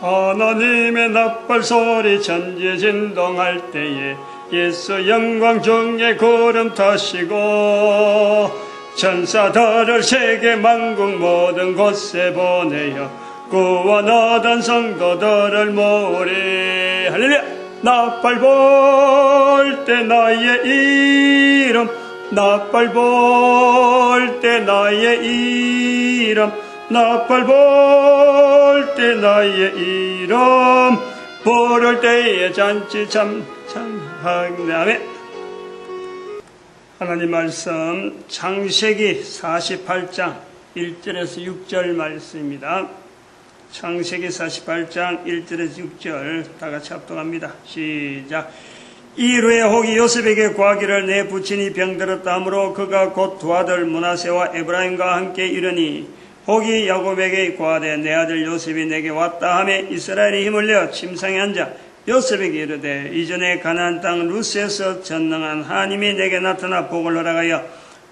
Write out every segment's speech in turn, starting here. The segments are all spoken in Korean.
하나님의 나팔소리 천지 진동할 때에 예수 영광 중에 구름 타시고 천사들을 세계 만국 모든 곳에 보내어 구원 얻은 성도들을 모으리. 할렐루야. 나팔 불 때 나의 이름, 나팔 불 때 나의 이름, 나팔 불 때 나의 이름, 부를 때에 잔치 참하네. 하나님 말씀 창세기 48장 1절에서 6절 말씀입니다. 창세기 48장 1절에서 6절 다 같이 합독합니다. 시작. 이후에 혹이 요셉에게 구하기를 내 부친이 병들었다 하므로 그가 곧 두 아들 므낫세와 에브라임과 함께 이르니 혹이 야곱에게 구하되 내 아들 요셉이 내게 왔다 하며 이스라엘이 힘을 내어 침상에 앉아 요셉에게 이르되 이전에 가나안 땅 루스에서 전능한 하나님이 내게 나타나 복을 허락하여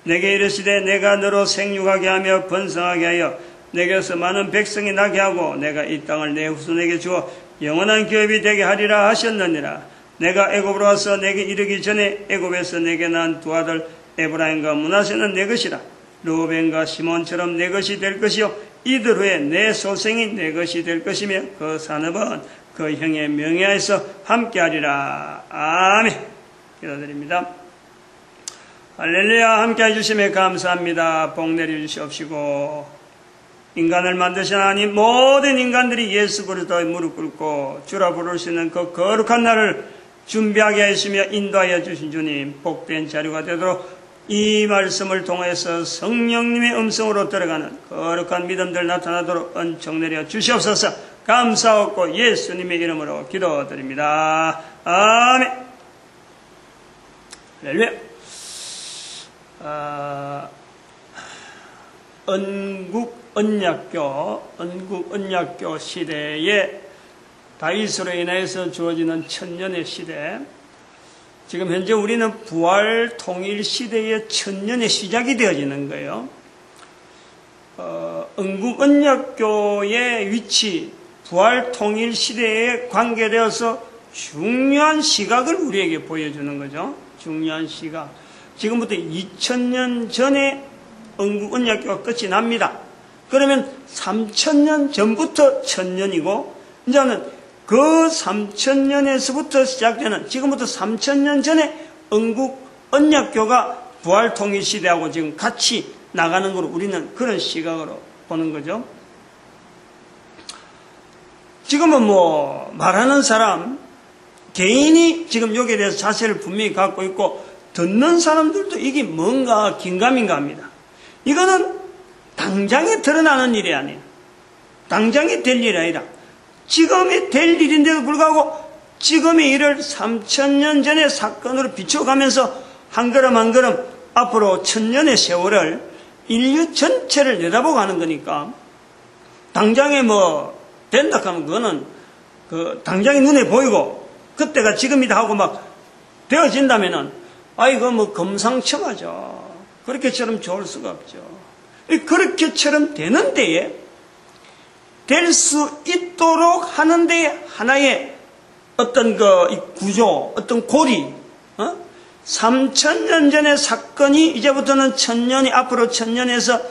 내게 이르시되 내가 너로 생육하게 하며 번성하게 하여 내게서 많은 백성이 나게 하고 내가 이 땅을 내 후손에게 주어 영원한 기업이 되게 하리라 하셨느니라. 내가 애굽으로 와서 내게 이르기 전에 애굽에서 내게 난 두 아들 에브라임과 므낫세는 내 것이라. 르우벤과 시몬처럼 내 것이 될 것이요 이들 후에 내 소생이 내 것이 될 것이며 그 산업은 그 형의 명예에서 함께하리라. 아멘. 기도드립니다. 할렐루야. 함께해 주심에 감사합니다. 복 내려주시옵시고 인간을 만드신 하나님, 모든 인간들이 예수 그리스도의 무릎 꿇고 주라 부를 수 있는 그 거룩한 날을 준비하게 하시며 인도하여 주신 주님, 복된 자료가 되도록 이 말씀을 통해서 성령님의 음성으로 들어가는 거룩한 믿음들 나타나도록 은총 내려 주시옵소서. 감사하고 예수님의 이름으로 기도드립니다. 아멘. 할렐루야. 언국언약교 시대에 다윗으로 인해서 주어지는 천년의 시대, 지금 현재 우리는 부활 통일 시대의 천년의 시작이 되어지는 거예요. 언국언약교의 위치, 부활 통일 시대에 관계되어서 중요한 시각을 우리에게 보여주는 거죠. 중요한 시각. 지금부터 2000년 전에 언국언약교가 끝이 납니다. 그러면 3000년 전부터 천년이고, 이제는 그 3000년에서부터 시작되는, 지금부터 3000년 전에 언국언약교가 부활통일시대하고 지금 같이 나가는 걸로 우리는 그런 시각으로 보는 거죠. 지금은 말하는 사람, 개인이 지금 여기에 대해서 자세를 분명히 갖고 있고, 듣는 사람들도 이게 뭔가 긴가민가 합니다. 이거는 당장에 드러나는 일이 아니에요. 당장에 될 일이 아니라 지금이 될 일인데도 불구하고 지금의 일을 3000년 전의 사건으로 비춰가면서 한 걸음 한 걸음 앞으로 1000년의 세월을 인류 전체를 내다보고 하는 거니까, 당장에 된다 하면 그거는 당장에 눈에 보이고 그때가 지금이다 하고 막 되어진다면은 이거 금상첨화죠. 그렇게처럼 좋을 수가 없죠. 그렇게처럼 되는 데에 될 수 있도록 하는 데에 하나의 어떤 이 구조, 어떤 고리, 3000년 전의 사건이 이제부터는 1000년이 앞으로 1000년에서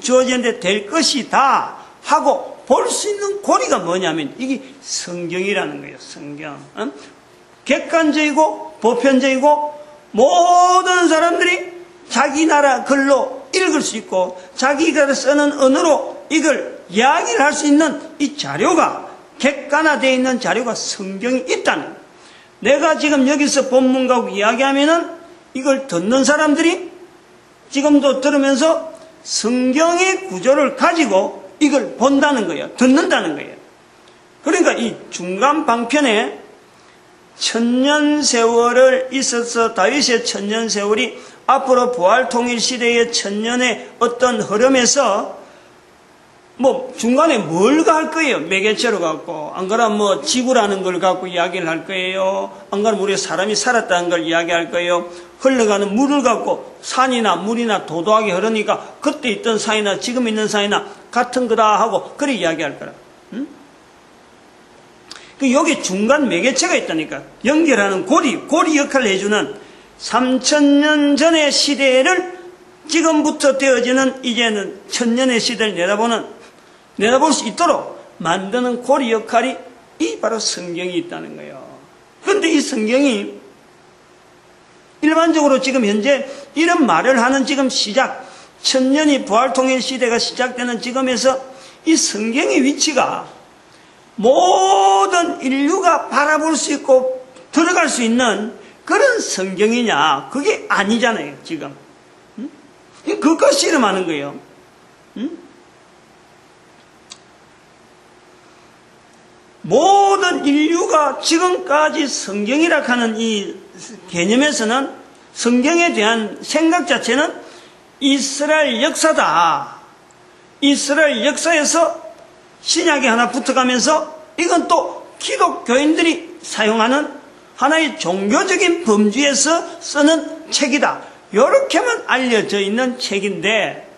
주어지는데 될 것이다 하고 볼 수 있는 고리가 뭐냐면 이게 성경이라는 거예요. 성경. 객관적이고 보편적이고 모든 사람들이 자기 나라 글로 읽을 수 있고 자기가 쓰는 언어로 이걸 이야기를 할 수 있는 이 자료가, 객관화되어 있는 자료가 성경이 있다는 거예요. 내가 지금 여기서 본문가고 이야기하면은 이걸 듣는 사람들이 지금도 들으면서 성경의 구조를 가지고 이걸 본다는 거예요. 듣는다는 거예요. 그러니까 이 중간 방편에 천년 세월을 있어서 다윗의 천년 세월이 앞으로 부활 통일 시대의 천년의 어떤 흐름에서 중간에 뭘 할 거예요? 매개체로 갖고, 안 그러면 지구라는 걸 갖고 이야기를 할 거예요. 안 그러면 우리 사람이 살았다는 걸 이야기할 거예요. 흘러가는 물을 갖고 산이나 물이나 도도하게 흐르니까 그때 있던 산이나 지금 있는 산이나 같은 거다 하고 그렇게 이야기할 거라. 응? 여기 중간 매개체가 있다니까. 연결하는 고리 역할을 해주는 3000년 전의 시대를 지금부터 되어지는 이제는 1000년의 시대를 내다볼 수 있도록 만드는 고리 역할이 이 바로 성경이 있다는 거예요. 그런데 이 성경이 일반적으로 지금 현재 이런 말을 하는 지금 시작, 1000년이 부활통일 시대가 시작되는 지금에서 이 성경의 위치가 모든 인류가 바라볼 수 있고 들어갈 수 있는 그런 성경이냐? 그게 아니잖아요, 지금. 그거 씨름하는 거예요. 모든 인류가 지금까지 성경이라 하는 이 개념에서는 성경에 대한 생각 자체는 이스라엘 역사다. 이스라엘 역사에서 신약이 하나 붙어가면서 이건 또 기독교인들이 사용하는 하나의 종교적인 범주에서 쓰는 책이다. 이렇게만 알려져 있는 책인데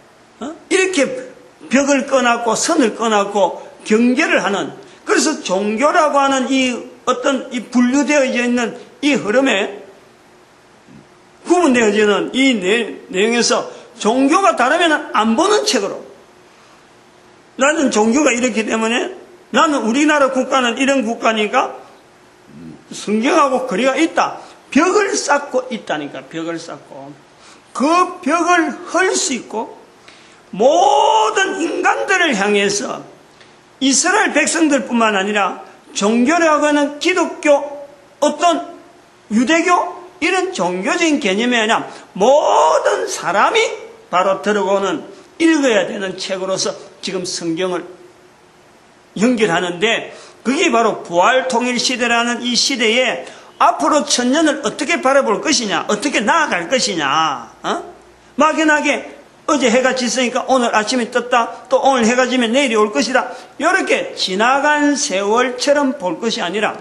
이렇게 벽을 꺼놨고 선을 꺼놨고 경계를 하는, 그래서 종교라고 하는 이 어떤 이 분류되어져 있는 이 흐름에 구분되어지는 이 내용에서 종교가 다르면 안 보는 책으로, 나는 종교가 이렇기 때문에 나는 우리나라 국가는 이런 국가니까 성경하고 거리가 있다. 벽을 쌓고 있다니까. 벽을 쌓고 그 벽을 헐 수 있고 모든 인간들을 향해서 이스라엘 백성들뿐만 아니라 종교라고 하는 기독교, 어떤 유대교 이런 종교적인 개념이 아니라 모든 사람이 바로 들어오는 읽어야 되는 책으로서 지금 성경을 연결하는데, 그게 바로 부활통일시대라는 이 시대에 앞으로 1000년을 어떻게 바라볼 것이냐, 어떻게 나아갈 것이냐. 막연하게 어제 해가 졌으니까 오늘 아침에 떴다, 또 오늘 해가 지면 내일이 올 것이다, 이렇게 지나간 세월처럼 볼 것이 아니라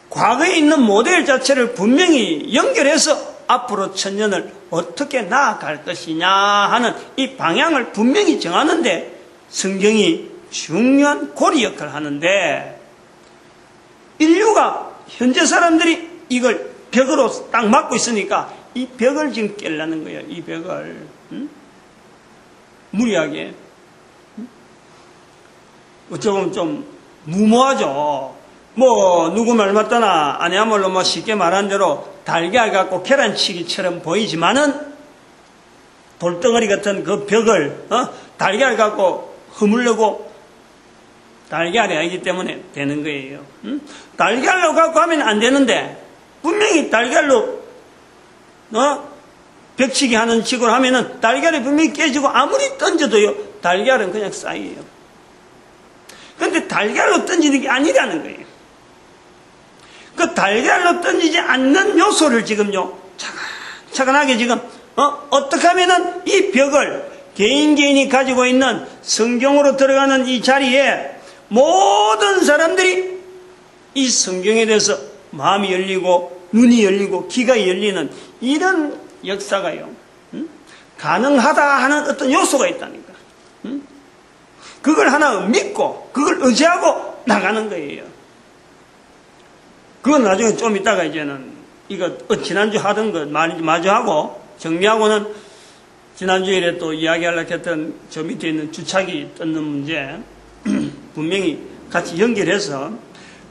과거에 있는 모델 자체를 분명히 연결해서 앞으로 1000년을 어떻게 나아갈 것이냐 하는 이 방향을 분명히 정하는데 성경이 중요한 고리 역할을 하는데, 인류가 현재 사람들이 이걸 벽으로 딱 막고 있으니까 이 벽을 지금 깨려는 거예요. 이 벽을 무리하게. 어쩌면 좀 무모하죠. 뭐 누구 말 맞다나 아니야말로 뭐 쉽게 말한 대로 달걀 갖고 계란치기처럼 보이지만은 돌덩어리 같은 그 벽을 달걀 갖고 허물려고 달걀이 아니기 때문에 되는 거예요. 달걀로 갖고 하면 안 되는데 분명히 달걀로 벽치기 하는 식으로 하면은 달걀이 분명히 깨지고 아무리 던져도요 달걀은 그냥 쌓여요. 그런데 달걀로 던지는 게 아니라는 거예요. 그 달걀로 던지지 않는 요소를 지금요 차근차근하게 지금 어떻게 하면은 이 벽을 개인이 가지고 있는 성경으로 들어가는 이 자리에 모든 사람들이 이 성경에 대해서 마음이 열리고 눈이 열리고 귀가 열리는 이런 역사가요 가능하다 하는 어떤 요소가 있다니까. 그걸 하나 믿고 그걸 의지하고 나가는 거예요. 그건 나중에 좀 이따가 이제는 이거 지난주 하던 거 마저 하고 정리하고는 지난주에 또 이야기하려고 했던 저 밑에 있는 주착이 뜯는 문제 분명히 같이 연결해서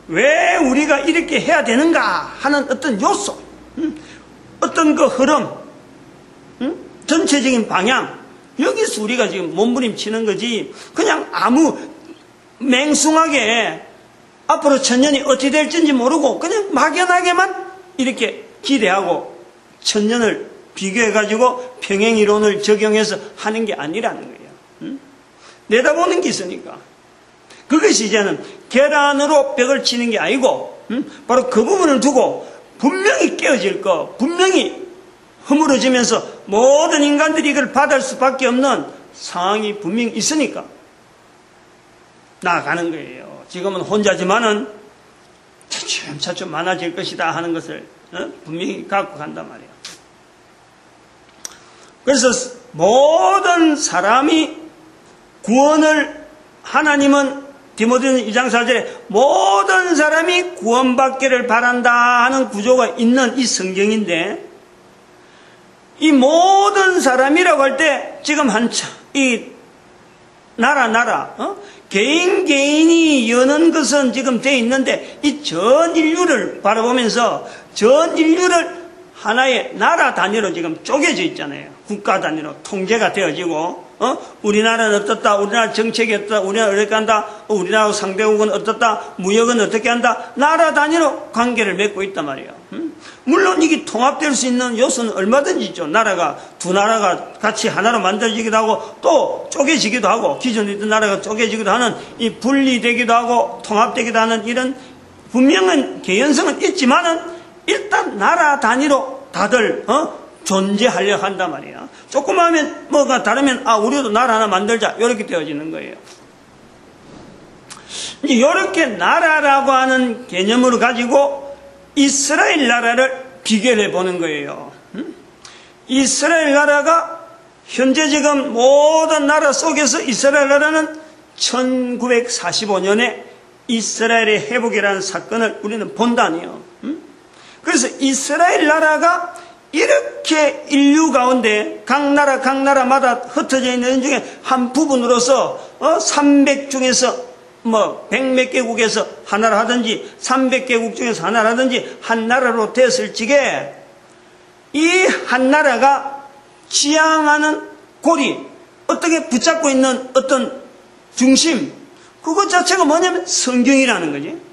왜 우리가 이렇게 해야 되는가 하는 어떤 요소, 어떤 그 흐름, 전체적인 방향, 여기서 우리가 지금 몸부림치는 거지 그냥 아무 맹숭하게 앞으로 1000년이 어떻게 될지 모르고 그냥 막연하게만 이렇게 기대하고 1000년을 비교해가지고 평행이론을 적용해서 하는 게 아니라는 거예요. 내다보는 게 있으니까. 그것이 이제는 계란으로 벽을 치는 게 아니고 바로 그 부분을 두고 분명히 깨어질 거, 분명히 허물어지면서 모든 인간들이 이걸 받을 수밖에 없는 상황이 분명히 있으니까 나아가는 거예요. 지금은 혼자지만은 차츰차츰 많아질 것이다 하는 것을 분명히 갖고 간단 말이에요. 그래서 모든 사람이 구원을 하나님은 디모데전 2장 4절에 모든 사람이 구원받기를 바란다 하는 구조가 있는 이 성경인데, 이 모든 사람이라고 할 때 지금 한참 이 나라 개인이 여는 것은 지금 돼 있는데, 이 전 인류를 바라보면서 전 인류를 하나의 나라 단위로 지금 쪼개져 있잖아요. 국가 단위로 통제가 되어지고, 우리나라는 어떻다, 우리나라 정책이 어떻다, 우리나라 어떻게 한다, 우리나라 상대국은 어떻다, 무역은 어떻게 한다, 나라 단위로 관계를 맺고 있단 말이에요. 물론 이게 통합될 수 있는 요소는 얼마든지 있죠. 두 나라가 같이 하나로 만들어지기도 하고, 또 쪼개지기도 하고, 기존에 있던 나라가 쪼개지기도 하는, 이 분리되기도 하고 통합되기도 하는 이런 분명한 개연성은 있지만은, 일단 나라 단위로 다들 존재하려 한단 말이야. 조금 하면 뭐가 다르면 우리도 나라 하나 만들자, 이렇게 되어지는 거예요. 이제 이렇게 나라라고 하는 개념으로 가지고 이스라엘 나라를 비교해 보는 거예요. 이스라엘 나라가 현재 지금 모든 나라 속에서 이스라엘 나라는 1945년에 이스라엘의 회복이라는 사건을 우리는 본다니요. 그래서 이스라엘 나라가 이렇게 인류 가운데 각 나라마다 흩어져 있는 중에 한 부분으로서 300 중에서 100몇 개국에서 하나를 하든지 300개국 중에서 하나를 하든지 한 나라로 됐을 적에 이 한 나라가 지향하는 고리, 어떻게 붙잡고 있는 어떤 중심, 그것 자체가 뭐냐면 성경이라는 거지.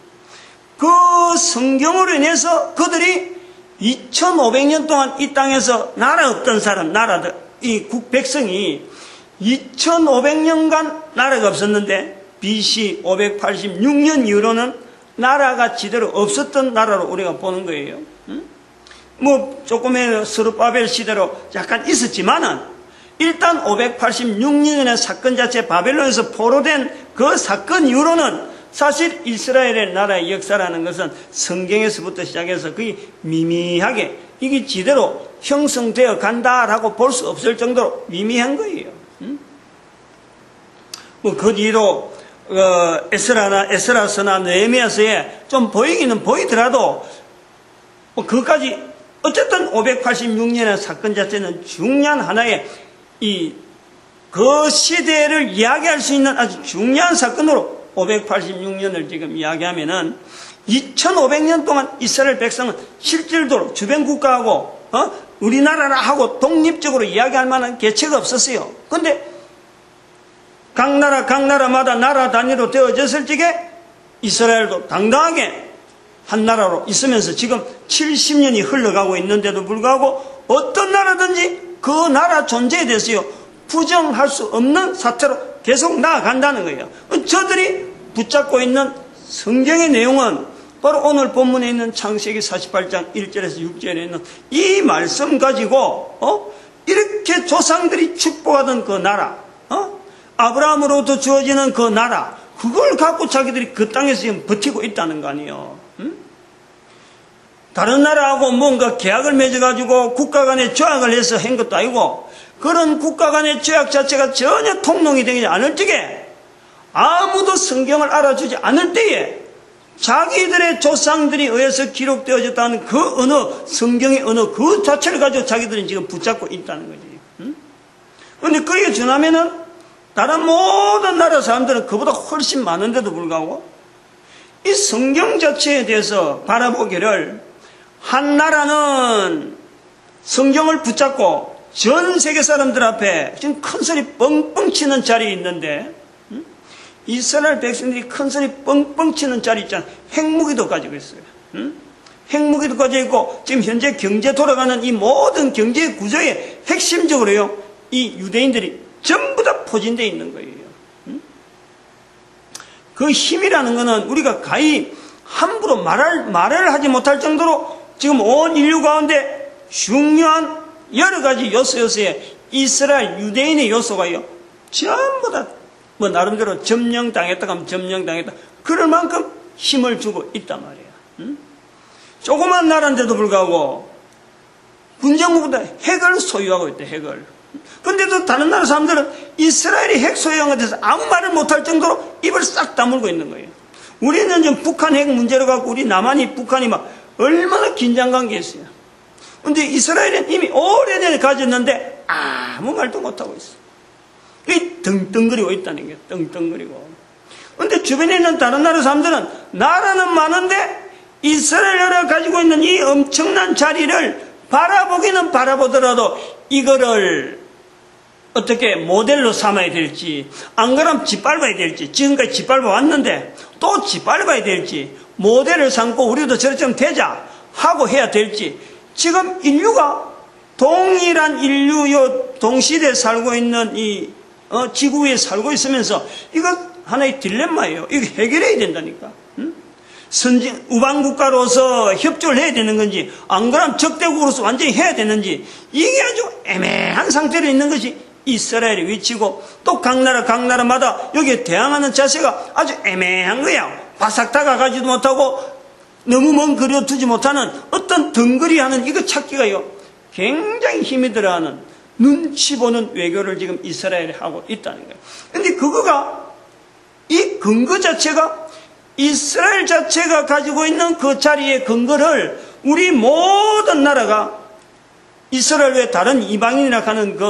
그 성경으로 인해서 그들이 2500년 동안 이 땅에서 나라 없던 사람, 나라들, 이 백성이 2500년간 나라가 없었는데 BC 586년 이후로는 나라가 제대로 없었던 나라로 우리가 보는 거예요. 조금의 스룹바벨 시대로 약간 있었지만은 일단 586년의 사건 자체, 바벨론에서 포로된 그 사건 이후로는 사실 이스라엘의 나라의 역사라는 것은 성경에서부터 시작해서 거의 미미하게 이게 제대로 형성되어 간다라고 볼 수 없을 정도로 미미한 거예요. 그 뒤로 에스라서나 느헤미야서에 좀 보이기는 보이더라도 그까지 어쨌든 586년의 사건 자체는 중요한 하나의 그 시대를 이야기할 수 있는 아주 중요한 사건으로 586년을 지금 이야기하면은 2500년 동안 이스라엘 백성은 실질적으로 주변 국가하고 우리나라라 하고 독립적으로 이야기할 만한 개체가 없었어요. 근데 각 나라마다 나라 단위로 되어졌을 적에 이스라엘도 당당하게 한 나라로 있으면서 지금 70년이 흘러가고 있는데도 불구하고 어떤 나라든지 그 나라 존재에 대해서요 부정할 수 없는 사태로 계속 나아간다는 거예요. 저들이 붙잡고 있는 성경의 내용은 바로 오늘 본문에 있는 창세기 48장 1절에서 6절에 있는 이 말씀 가지고 이렇게 조상들이 축복하던 그 나라, 아브라함으로부터 주어지는 그 나라, 그걸 갖고 자기들이 그 땅에서 지금 버티고 있다는 거 아니에요. 다른 나라하고 뭔가 계약을 맺어가지고 국가 간에 조약을 해서 한 것도 아니고, 그런 국가 간의 조약 자체가 전혀 통용이 되지 않을 적에, 아무도 성경을 알아주지 않을 때에 자기들의 조상들이 의해서 기록되어졌다는 그 언어, 성경의 언어 그 자체를 가지고 자기들은 지금 붙잡고 있다는 거지. 그런데 그게 지나면은 다른 모든 나라 사람들은 그보다 훨씬 많은데도 불구하고 이 성경 자체에 대해서 바라보기를, 한 나라는 성경을 붙잡고 전 세계 사람들 앞에 지금 큰 소리 뻥뻥 치는 자리에 있는데, 이스라엘 백성들이 큰 소리 뻥뻥 치는 자리 있잖아요. 핵무기도 가지고 있어요. 핵무기도 가지고 있고, 지금 현재 경제 돌아가는 이 모든 경제 구조의 핵심적으로요, 이 유대인들이 전부 다 포진되어 있는 거예요. 그 힘이라는 것은 우리가 가히 함부로 말을 하지 못할 정도로 지금 온 인류 가운데 중요한 여러 가지 요소에 이스라엘 유대인의 요소가요, 전부 다 나름대로 점령당했다 하면 점령당했다, 그럴 만큼 힘을 주고 있단 말이에요. 조그만 나라인데도 불구하고 군정부보다 핵을 소유하고 있대, 핵을. 근데도 다른 나라 사람들은 이스라엘이 핵 소유한 것에 대해서 아무 말을 못할 정도로 입을 싹 다물고 있는 거예요. 우리는 지금 북한 핵 문제로 갖고 우리 남한이 북한이 막 얼마나 긴장 관계에 있어요. 근데 이스라엘은 이미 오래전에 가졌는데 아무 말도 못하고 있어. 이 떵떵거리고 있다는 거예요. 떵떵거리고. 근데 주변에 있는 다른 나라 사람들은 나라는 많은데 이스라엘이 가지고 있는 이 엄청난 자리를 바라보기는 바라보더라도 이거를 어떻게 모델로 삼아야 될지, 안 그러면 짓밟아야 될지, 지금까지 짓밟아 왔는데 또 짓밟아야 될지, 모델을 삼고 우리도 저처럼 되자 하고 해야 될지, 지금 인류가 동일한 인류 동시대에 살고 있는 이 지구 위에 살고 있으면서 이거 하나의 딜레마예요. 이거 해결해야 된다니까. 우방국가로서 협조를 해야 되는 건지, 안 그러면 적대국으로서 완전히 해야 되는지, 이게 아주 애매한 상태로 있는 것이 이스라엘의 위치고, 또 각 나라마다 여기에 대항하는 자세가 아주 애매한 거야. 바싹 다가가지도 못하고 너무 먼 거리로 두지 못하는 어떤 덩그리하는 이거 찾기가요 굉장히 힘이 들어가는 눈치 보는 외교를 지금 이스라엘이 하고 있다는 거예요. 근데 그거가 이 근거 자체가 이스라엘 자체가 가지고 있는 그 자리의 근거를 우리 모든 나라가 이스라엘 외에 다른 이방인이라 하는 그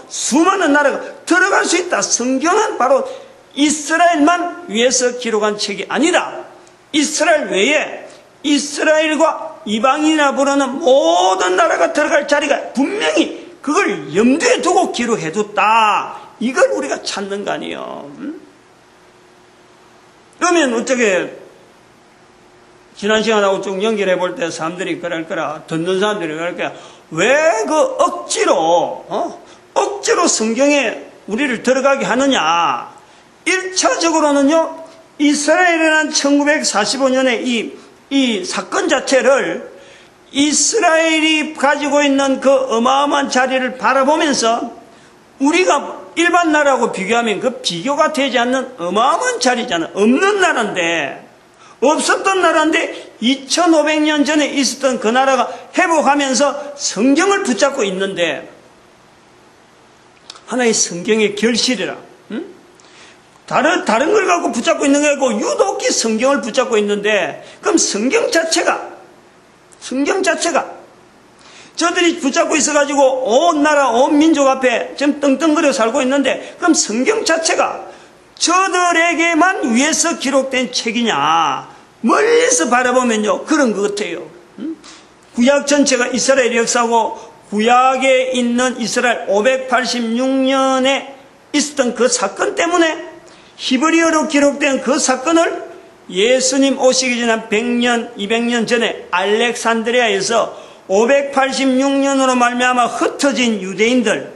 수많은 나라가 들어갈 수 있다. 성경은 바로 이스라엘만 위해서 기록한 책이 아니다. 이스라엘 외에 이스라엘과 이방인이라 부르는 모든 나라가 들어갈 자리가 분명히 그걸 염두에 두고 기록해뒀다. 이걸 우리가 찾는 거 아니에요. 그러면 어떻게 지난 시간하고 쭉 연결해 볼 때 사람들이 그럴 거라, 듣는 사람들이 그럴 거야. 왜 그 억지로 성경에 우리를 들어가게 하느냐. 1차적으로는요, 이스라엘이라는 1945년에 이 사건 자체를 이스라엘이 가지고 있는 그 어마어마한 자리를 바라보면서 우리가 일반 나라하고 비교하면 그 비교가 되지 않는 어마어마한 자리잖아. 없는 나라인데, 없었던 나라인데 2500년 전에 있었던 그 나라가 회복하면서 성경을 붙잡고 있는데, 하나의 성경의 결실이라. 응? 다른 걸 갖고 붙잡고 있는 게 아니고 유독히 성경을 붙잡고 있는데, 그럼 성경 자체가 저들이 붙잡고 있어가지고 온 나라 온 민족 앞에 지금 떵떵거려 살고 있는데, 그럼 성경 자체가 저들에게만 위해서 기록된 책이냐. 멀리서 바라보면요 그런 것 같아요. 구약 전체가 이스라엘 역사고, 구약에 있는 이스라엘 586년에 있었던 그 사건 때문에 히브리어로 기록된 그 사건을 예수님 오시기 전 한 100년, 200년 전에 알렉산드리아에서 586년으로 말미암아 흩어진 유대인들,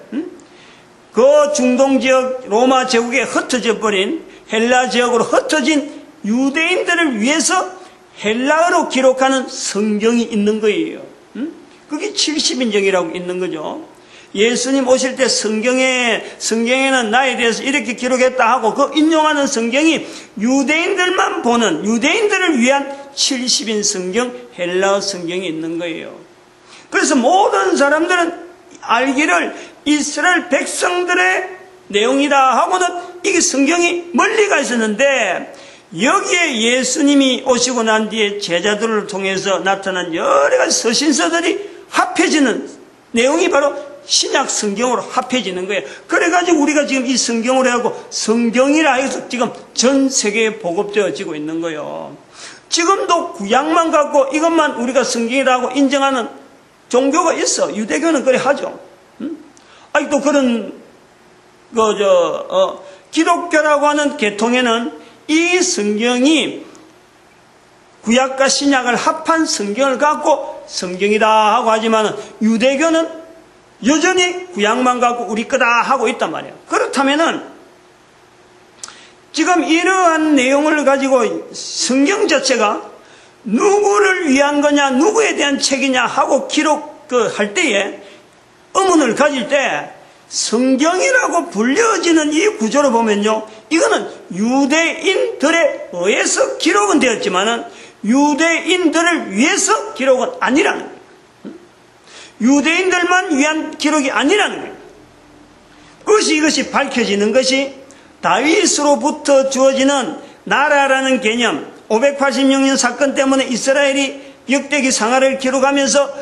그 중동 지역 로마 제국에 흩어져 버린 헬라 지역으로 흩어진 유대인들을 위해서 헬라어로 기록하는 성경이 있는 거예요. 그게 70인정이라고 있는 거죠. 예수님 오실 때 성경에는 나에 대해서 이렇게 기록했다 하고 그 인용하는 성경이 유대인들만 보는, 유대인들을 위한 70인 성경, 헬라어 성경이 있는 거예요. 그래서 모든 사람들은 알기를 이스라엘 백성들의 내용이다 하고는 이게 성경이 멀리 가 있었는데, 여기에 예수님이 오시고 난 뒤에 제자들을 통해서 나타난 여러 가지 서신서들이 합해지는 내용이 바로 신약 성경으로 합해지는 거예요. 그래가지고 우리가 지금 이 성경으로 하고 성경이라 해서 지금 전 세계에 보급되어지고 있는 거예요. 지금도 구약만 갖고 이것만 우리가 성경이라 하고 인정하는 종교가 있어. 유대교는 그래 하죠. 아직도 그런 기독교라고 하는 계통에는 이 성경이 구약과 신약을 합한 성경을 갖고 성경이다 하고 하지만, 유대교는 여전히 구약만 갖고 우리 거다 하고 있단 말이에요. 그렇다면은 지금 이러한 내용을 가지고 성경 자체가 누구를 위한 거냐, 누구에 대한 책이냐 하고 기록할 때에 의문을 가질 때, 성경이라고 불려지는 이 구조를 보면요, 이거는 유대인들에 의해서 기록은 되었지만은 유대인들을 위해서 기록은 아니라는 거예요. 유대인들만 위한 기록이 아니라는 거예요. 이것이 밝혀지는 것이 다윗으로부터 주어지는 나라라는 개념, 586년 사건 때문에 이스라엘이 역대기 상하를 기록하면서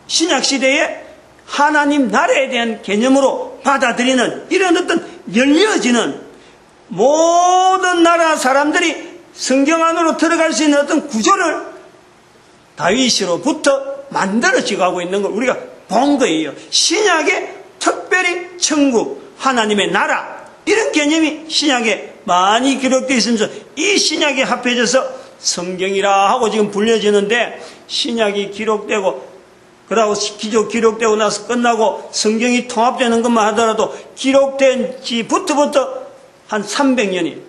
신약시대에 하나님 나라에 대한 개념으로 받아들이는 이런 어떤 열려지는 모든 나라 사람들이 성경 안으로 들어갈 수 있는 어떤 구조를 다윗으로부터 만들어지고 하고 있는 걸 우리가 본 거예요. 신약에 특별히 천국, 하나님의 나라 이런 개념이 신약에 많이 기록되어 있으면서 이 신약에 합해져서 성경이라 하고 지금 불려지는데, 신약이 기록되고 그러고 기조 기록되고 나서 끝나고 성경이 통합되는 것만 하더라도 기록된 지부터 한 300년이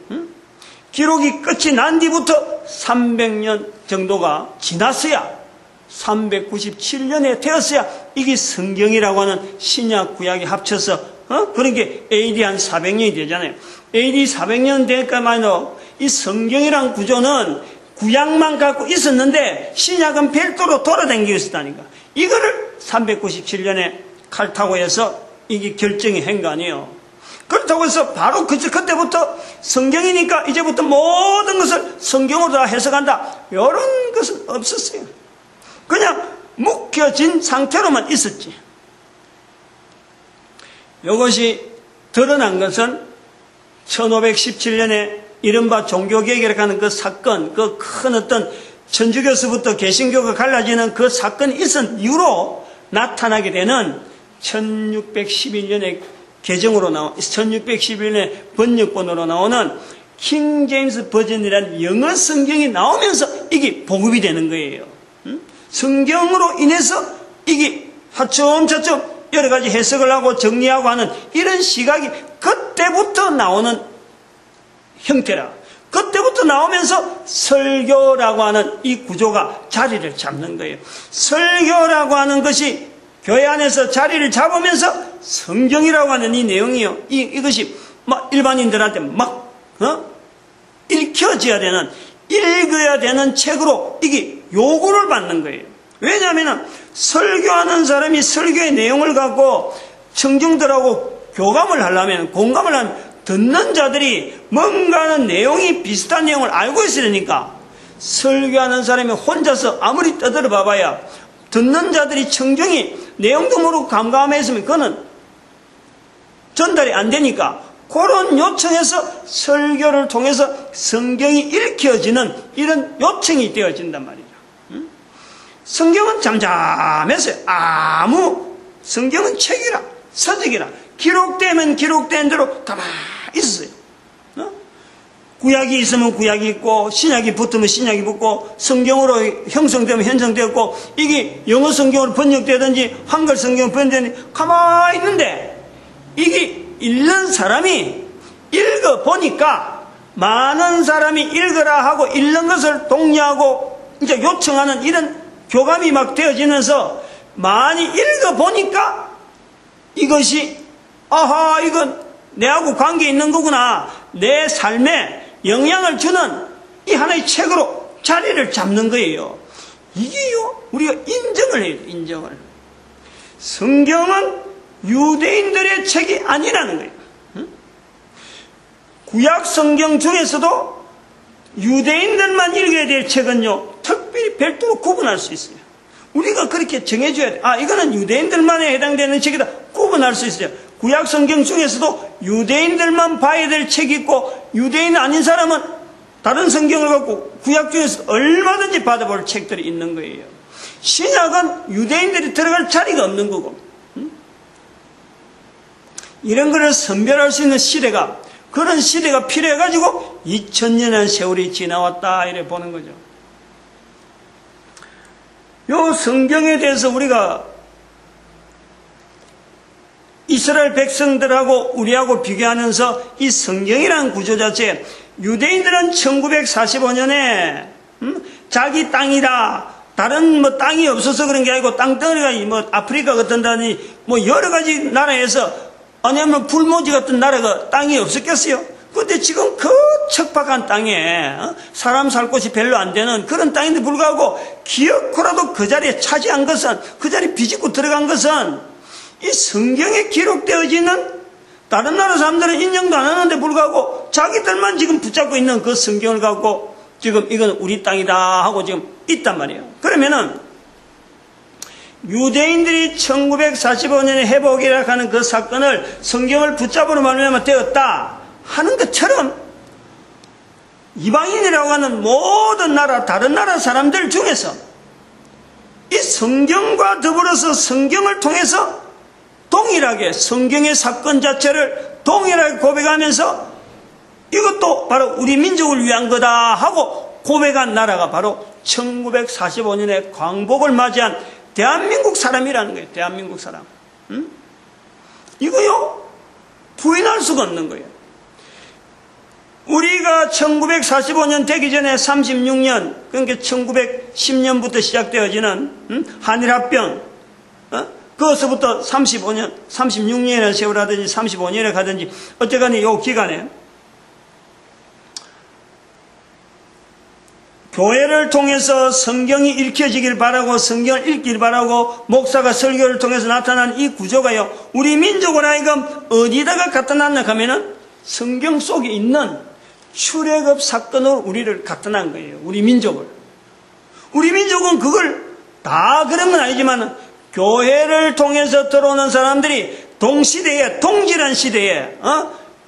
기록이 끝이 난 뒤부터 300년 정도가 지났어야, 397년에 되었어야 이게 성경이라고 하는 신약 구약이 합쳐서 그런 게 AD 한 400년이 되잖아요. AD 400년 되니까만요, 이 성경이란 구조는 구약만 갖고 있었는데 신약은 별도로 돌아다니고 있었다니까. 이거를 397년에 칼 타고 해서 이게 결정이 한 거 아니에요. 그렇다고 해서 바로 그때부터 성경이니까 이제부터 모든 것을 성경으로 다 해석한다, 이런 것은 없었어요. 그냥 묶여진 상태로만 있었지. 이것이 드러난 것은 1517년에 이른바 종교개혁이라고 하는 그 사건, 그 큰 어떤 천주교서부터 개신교가 갈라지는 그 사건이 있은 이후로 나타나게 되는 1611년에 개정으로 1611년에 번역본으로 나오는 킹 제임스 버전이라는 영어 성경이 나오면서 이게 보급이 되는 거예요. 성경으로 인해서 이게 하첨차첨 여러 가지 해석을 하고 정리하고 하는 이런 시각이 그때부터 나오는 형태라. 그때부터 나오면서 설교라고 하는 이 구조가 자리를 잡는 거예요. 설교라고 하는 것이 교회 안에서 자리를 잡으면서 성경이라고 하는 이 내용이요, 이것이 막 일반인들한테 막 읽혀져야 되는, 읽어야 되는 책으로 이게 요구를 받는 거예요. 왜냐하면 설교하는 사람이 설교의 내용을 갖고 청중들하고 교감을 하려면, 공감을 하면 듣는 자들이 뭔가는 내용이 비슷한 내용을 알고 있으니까, 설교하는 사람이 혼자서 아무리 떠들어 봐봐야 듣는 자들이 청중이 내용도 모르고 감감했으면 그거는 전달이 안 되니까, 그런 요청에서 설교를 통해서 성경이 읽혀지는 이런 요청이 되어진단 말이죠. 성경은 잠잠했어요. 성경은 책이라, 서적이라, 기록되면 기록된 대로 가만히 있었어요. 구약이 있으면 구약이 있고, 신약이 붙으면 신약이 붙고, 성경으로 형성되면 형성되었고, 이게 영어 성경으로 번역되든지 한글 성경으로 번역되든지 가만히 있는데, 이게 읽는 사람이 읽어보니까 많은 사람이 읽으라 하고 읽는 것을 독려하고 이제 요청하는 이런 교감이 막 되어지면서 많이 읽어보니까 이것이 이건 내하고 관계 있는 거구나, 내 삶에 영향을 주는 이 하나의 책으로 자리를 잡는 거예요. 이게요, 우리가 인정을 해야 돼요. 인정을. 성경은 유대인들의 책이 아니라는 거예요. 구약 성경 중에서도 유대인들만 읽어야 될 책은요, 특별히 별도로 구분할 수 있어요. 우리가 그렇게 정해줘야 돼요. 이거는 유대인들만에 해당되는 책이다, 구분할 수 있어요. 구약 성경 중에서도 유대인들만 봐야 될 책이 있고, 유대인 아닌 사람은 다른 성경을 갖고 구약 중에서 얼마든지 받아볼 책들이 있는 거예요. 신약은 유대인들이 들어갈 자리가 없는 거고, 이런 것을 선별할 수 있는 시대가, 그런 시대가 필요해가지고 2000년의 세월이 지나왔다, 이래 보는 거죠. 요 성경에 대해서 우리가 이스라엘 백성들하고 우리하고 비교하면서 이 성경이라는 구조 자체, 유대인들은 1945년에 자기 땅이다, 다른 땅이 없어서 그런 게 아니고 땅덩어리가 아프리카 같은 데니 여러 가지 나라에서, 아니면 불모지 같은 나라가 땅이 없었겠어요? 근데 지금 그 척박한 땅에 사람 살 곳이 별로 안 되는 그런 땅인데 불구하고 기어코라도 그 자리에 차지한 것은, 그 자리에 비집고 들어간 것은 이 성경에 기록되어지는 다른 나라 사람들은 인정도 안 하는데 불구하고 자기들만 지금 붙잡고 있는 그 성경을 갖고 지금 이건 우리 땅이다 하고 지금 있단 말이에요. 그러면은 유대인들이 1945년에 회복이라고 하는 그 사건을 성경을 붙잡으로 말미암아 되었다 하는 것처럼 이방인이라고 하는 모든 나라, 다른 나라 사람들 중에서 이 성경과 더불어서 성경을 통해서 동일하게 성경의 사건 자체를 동일하게 고백하면서 이것도 바로 우리 민족을 위한 거다 하고 고백한 나라가 바로 1945년에 광복을 맞이한 대한민국 사람이라는 거예요. 대한민국 사람. 이거요 부인할 수가 없는 거예요. 우리가 1945년 되기 전에 36년, 그러니까 1910년부터 시작되어지는 한일합병, 그것부터 35년, 36년의 세월 하든지 35년에 가든지 어쨌거나 이 기간에 교회를 통해서 성경이 읽혀지길 바라고 성경을 읽길 바라고 목사가 설교를 통해서 나타난 이 구조가요 우리 민족을 하여금 어디다가 갖다 놨나 하면은 성경 속에 있는 출애굽 사건으로 우리를 갖다 놓은 거예요. 우리 민족을. 우리 민족은 그걸 다 그런 건 아니지만 교회를 통해서 들어오는 사람들이 동시대에 동질한 시대에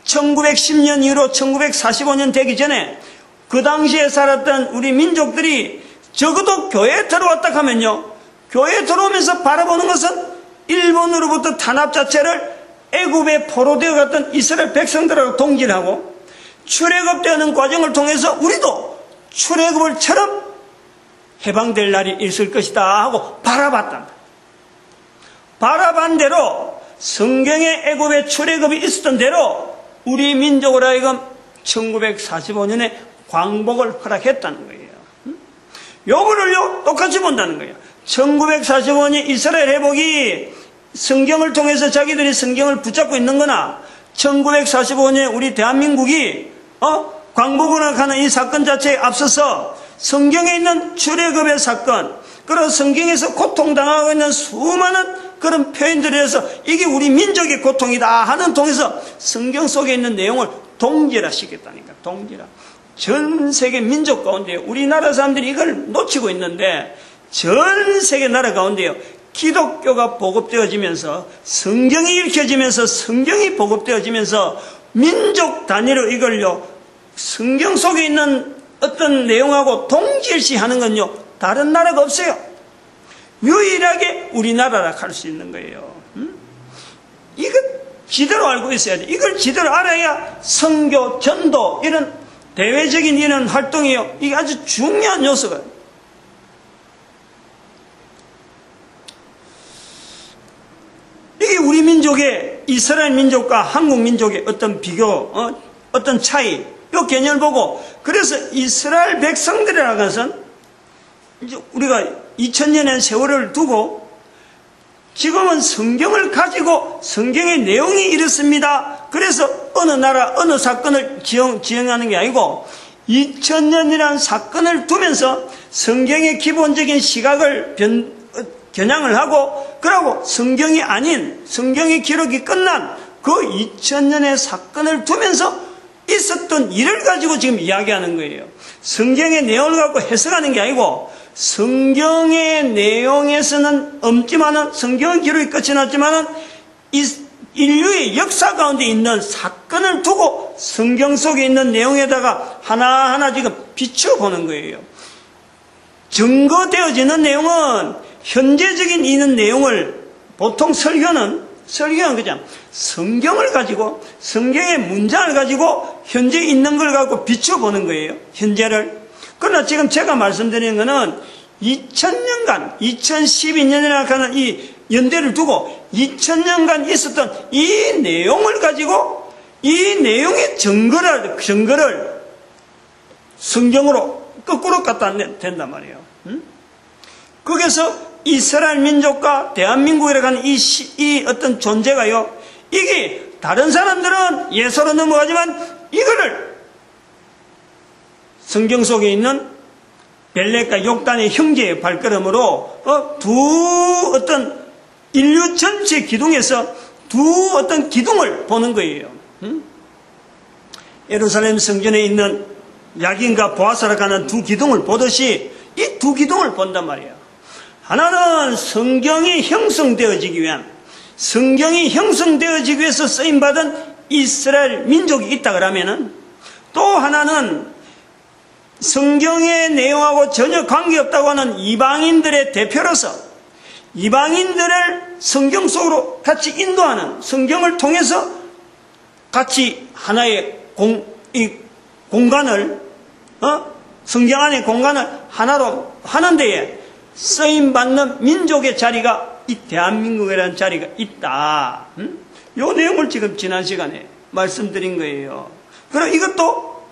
1910년 이후로 1945년 되기 전에 그 당시에 살았던 우리 민족들이 적어도 교회에 들어왔다 하면요 교회에 들어오면서 바라보는 것은 일본으로부터 탄압 자체를 애굽에 포로되어 갔던 이스라엘 백성들하고 동질하고 출애굽되는 과정을 통해서 우리도 출애굽을처럼 해방될 날이 있을 것이다 하고 바라봤다. 바라본 대로 성경의 애굽의 출애굽이 있었던 대로 우리 민족으로 하여금 1945년에 광복을 허락했다는 거예요. 요거를요 똑같이 본다는 거예요. 1945년 이스라엘 회복이 성경을 통해서 자기들이 성경을 붙잡고 있는 거나 1945년에 우리 대한민국이 광복을 하는 이 사건 자체에 앞서서 성경에 있는 출애굽의 사건, 그리고 성경에서 고통당하고 있는 수많은 그런 표현들에 의해서 이게 우리 민족의 고통이다 하는 통해서 성경 속에 있는 내용을 동질화시켰다니까. 동질화. 전 세계 민족 가운데 우리나라 사람들이 이걸 놓치고 있는데 전 세계 나라 가운데요 기독교가 보급되어지면서 성경이 읽혀지면서 성경이 보급되어지면서 민족 단위로 이걸요 성경 속에 있는 어떤 내용하고 동질시하는 건요 다른 나라가 없어요. 유일하게 우리나라라 할 수 있는 거예요. 이거 제대로 알고 있어야 돼. 이걸 제대로 알아야 선교, 전도 이런 대외적인 이런 활동이요 이게 아주 중요한 요소가. 이게 우리 민족의 이스라엘 민족과 한국 민족의 어떤 비교, 어떤 차이, 이 개념을 보고 그래서 이스라엘 백성들이라는 것은 이제 우리가 2000년의 세월을 두고 지금은 성경을 가지고 성경의 내용이 이렇습니다. 그래서 어느 나라 어느 사건을 지형하는 게 아니고 2000년이라는 사건을 두면서 성경의 기본적인 시각을 겨냥을 하고 그러고 성경이 아닌 성경의 기록이 끝난 그 2000년의 사건을 두면서 있었던 일을 가지고 지금 이야기하는 거예요. 성경의 내용을 갖고 해석하는 게 아니고 성경의 내용에서는 없지만은 성경은 기록이 끝이 났지만은 인류의 역사 가운데 있는 사건을 두고 성경 속에 있는 내용에다가 하나하나 지금 비춰보는 거예요. 증거되어지는 내용은 현재적인 있는 내용을 보통 설교는 그냥 성경을 가지고 성경의 문장을 가지고 현재 있는 걸 갖고 비춰보는 거예요. 현재를. 그러나 지금 제가 말씀드리는 것은 2000년간 2012년이라고 하는 이 연대를 두고 2000년간 있었던 이 내용을 가지고 이 내용의 증거를 성경으로 거꾸로 갖다 댄단 말이에요. 거기서 이스라엘 민족과 대한민국이라고 하는 이 어떤 존재가요, 이게 다른 사람들은 예서로 넘어가지만 이거를 성경 속에 있는 벨렉과 욕단의 형제의 발걸음으로 두 어떤 인류 전체 기둥에서 두 어떤 기둥을 보는 거예요. 예루살렘 성전에 있는 야긴과 보아스라 가는 두 기둥을 보듯이 이 두 기둥을 본단 말이에요. 하나는 성경이 형성되어지기 위해서 쓰임받은 이스라엘 민족이 있다 그러면은, 또 하나는 성경의 내용하고 전혀 관계없다고 하는 이방인들의 대표로서 이방인들을 성경 속으로 같이 인도하는, 성경을 통해서 같이 하나의 공간을, 성경 안의 공간을 하나로 하는 데에 쓰임받는 민족의 자리가 이 대한민국이라는 자리가 있다. 이 내용을 지금 지난 시간에 말씀드린 거예요. 그럼 이것도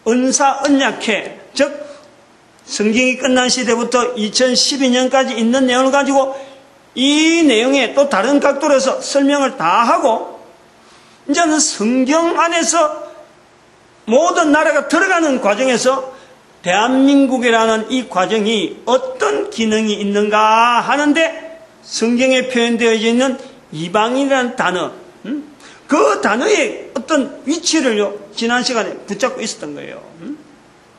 언약회, 즉 성경이 끝난 시대부터 2012년까지 있는 내용을 가지고 이 내용에 또 다른 각도에서 설명을 다 하고, 이제는 성경 안에서 모든 나라가 들어가는 과정에서 대한민국이라는 이 과정이 어떤 기능이 있는가 하는데, 성경에 표현되어 있는 이방인이라는 단어, 그 단어의 어떤 위치를 지난 시간에 붙잡고 있었던 거예요.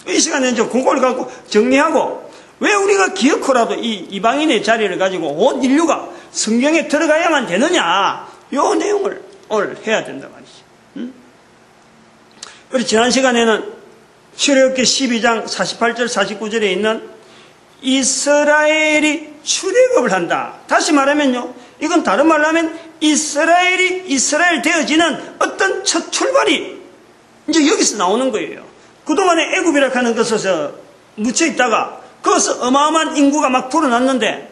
이 시간에 이제 그걸 갖고 정리하고, 왜 우리가 기어코라도 이 이방인의 자리를 가지고 온 인류가 성경에 들어가야만 되느냐, 이 내용을 오늘 해야 된단 말이죠. 그리고 지난 시간에는 출애굽기 12장 48절 49절에 있는 이스라엘이 출애굽을 한다. 다시 말하면요, 이건 다른 말로 하면 이스라엘이 이스라엘 되어지는 어떤 첫 출발이 이제 여기서 나오는 거예요. 그동안에 애굽이라 하는 것에서 묻혀 있다가 거기서 어마어마한 인구가 막 불어났는데,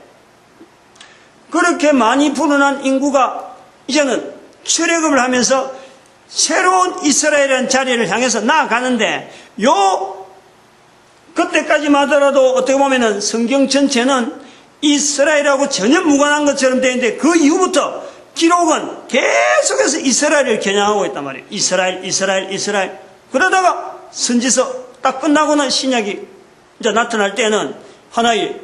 그렇게 많이 불어난 인구가 이제는 출애굽을 하면서 새로운 이스라엘이라는 자리를 향해서 나아가는데, 그때까지만 하더라도 어떻게 보면은 성경 전체는 이스라엘하고 전혀 무관한 것처럼 되는데, 그 이후부터 기록은 계속해서 이스라엘을 겨냥하고 있단 말이에요. 이스라엘. 그러다가 선지서 딱 끝나고는 신약이 이제 나타날 때는 하나의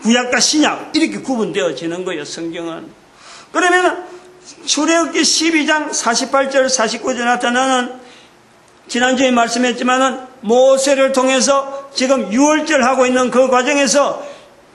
구약과 신약 이렇게 구분되어지는 거예요, 성경은. 그러면은 출애굽기 12장 48절 49절에 나타나는, 지난주에 말씀했지만은 모세를 통해서 지금 6월절 하고 있는 그 과정에서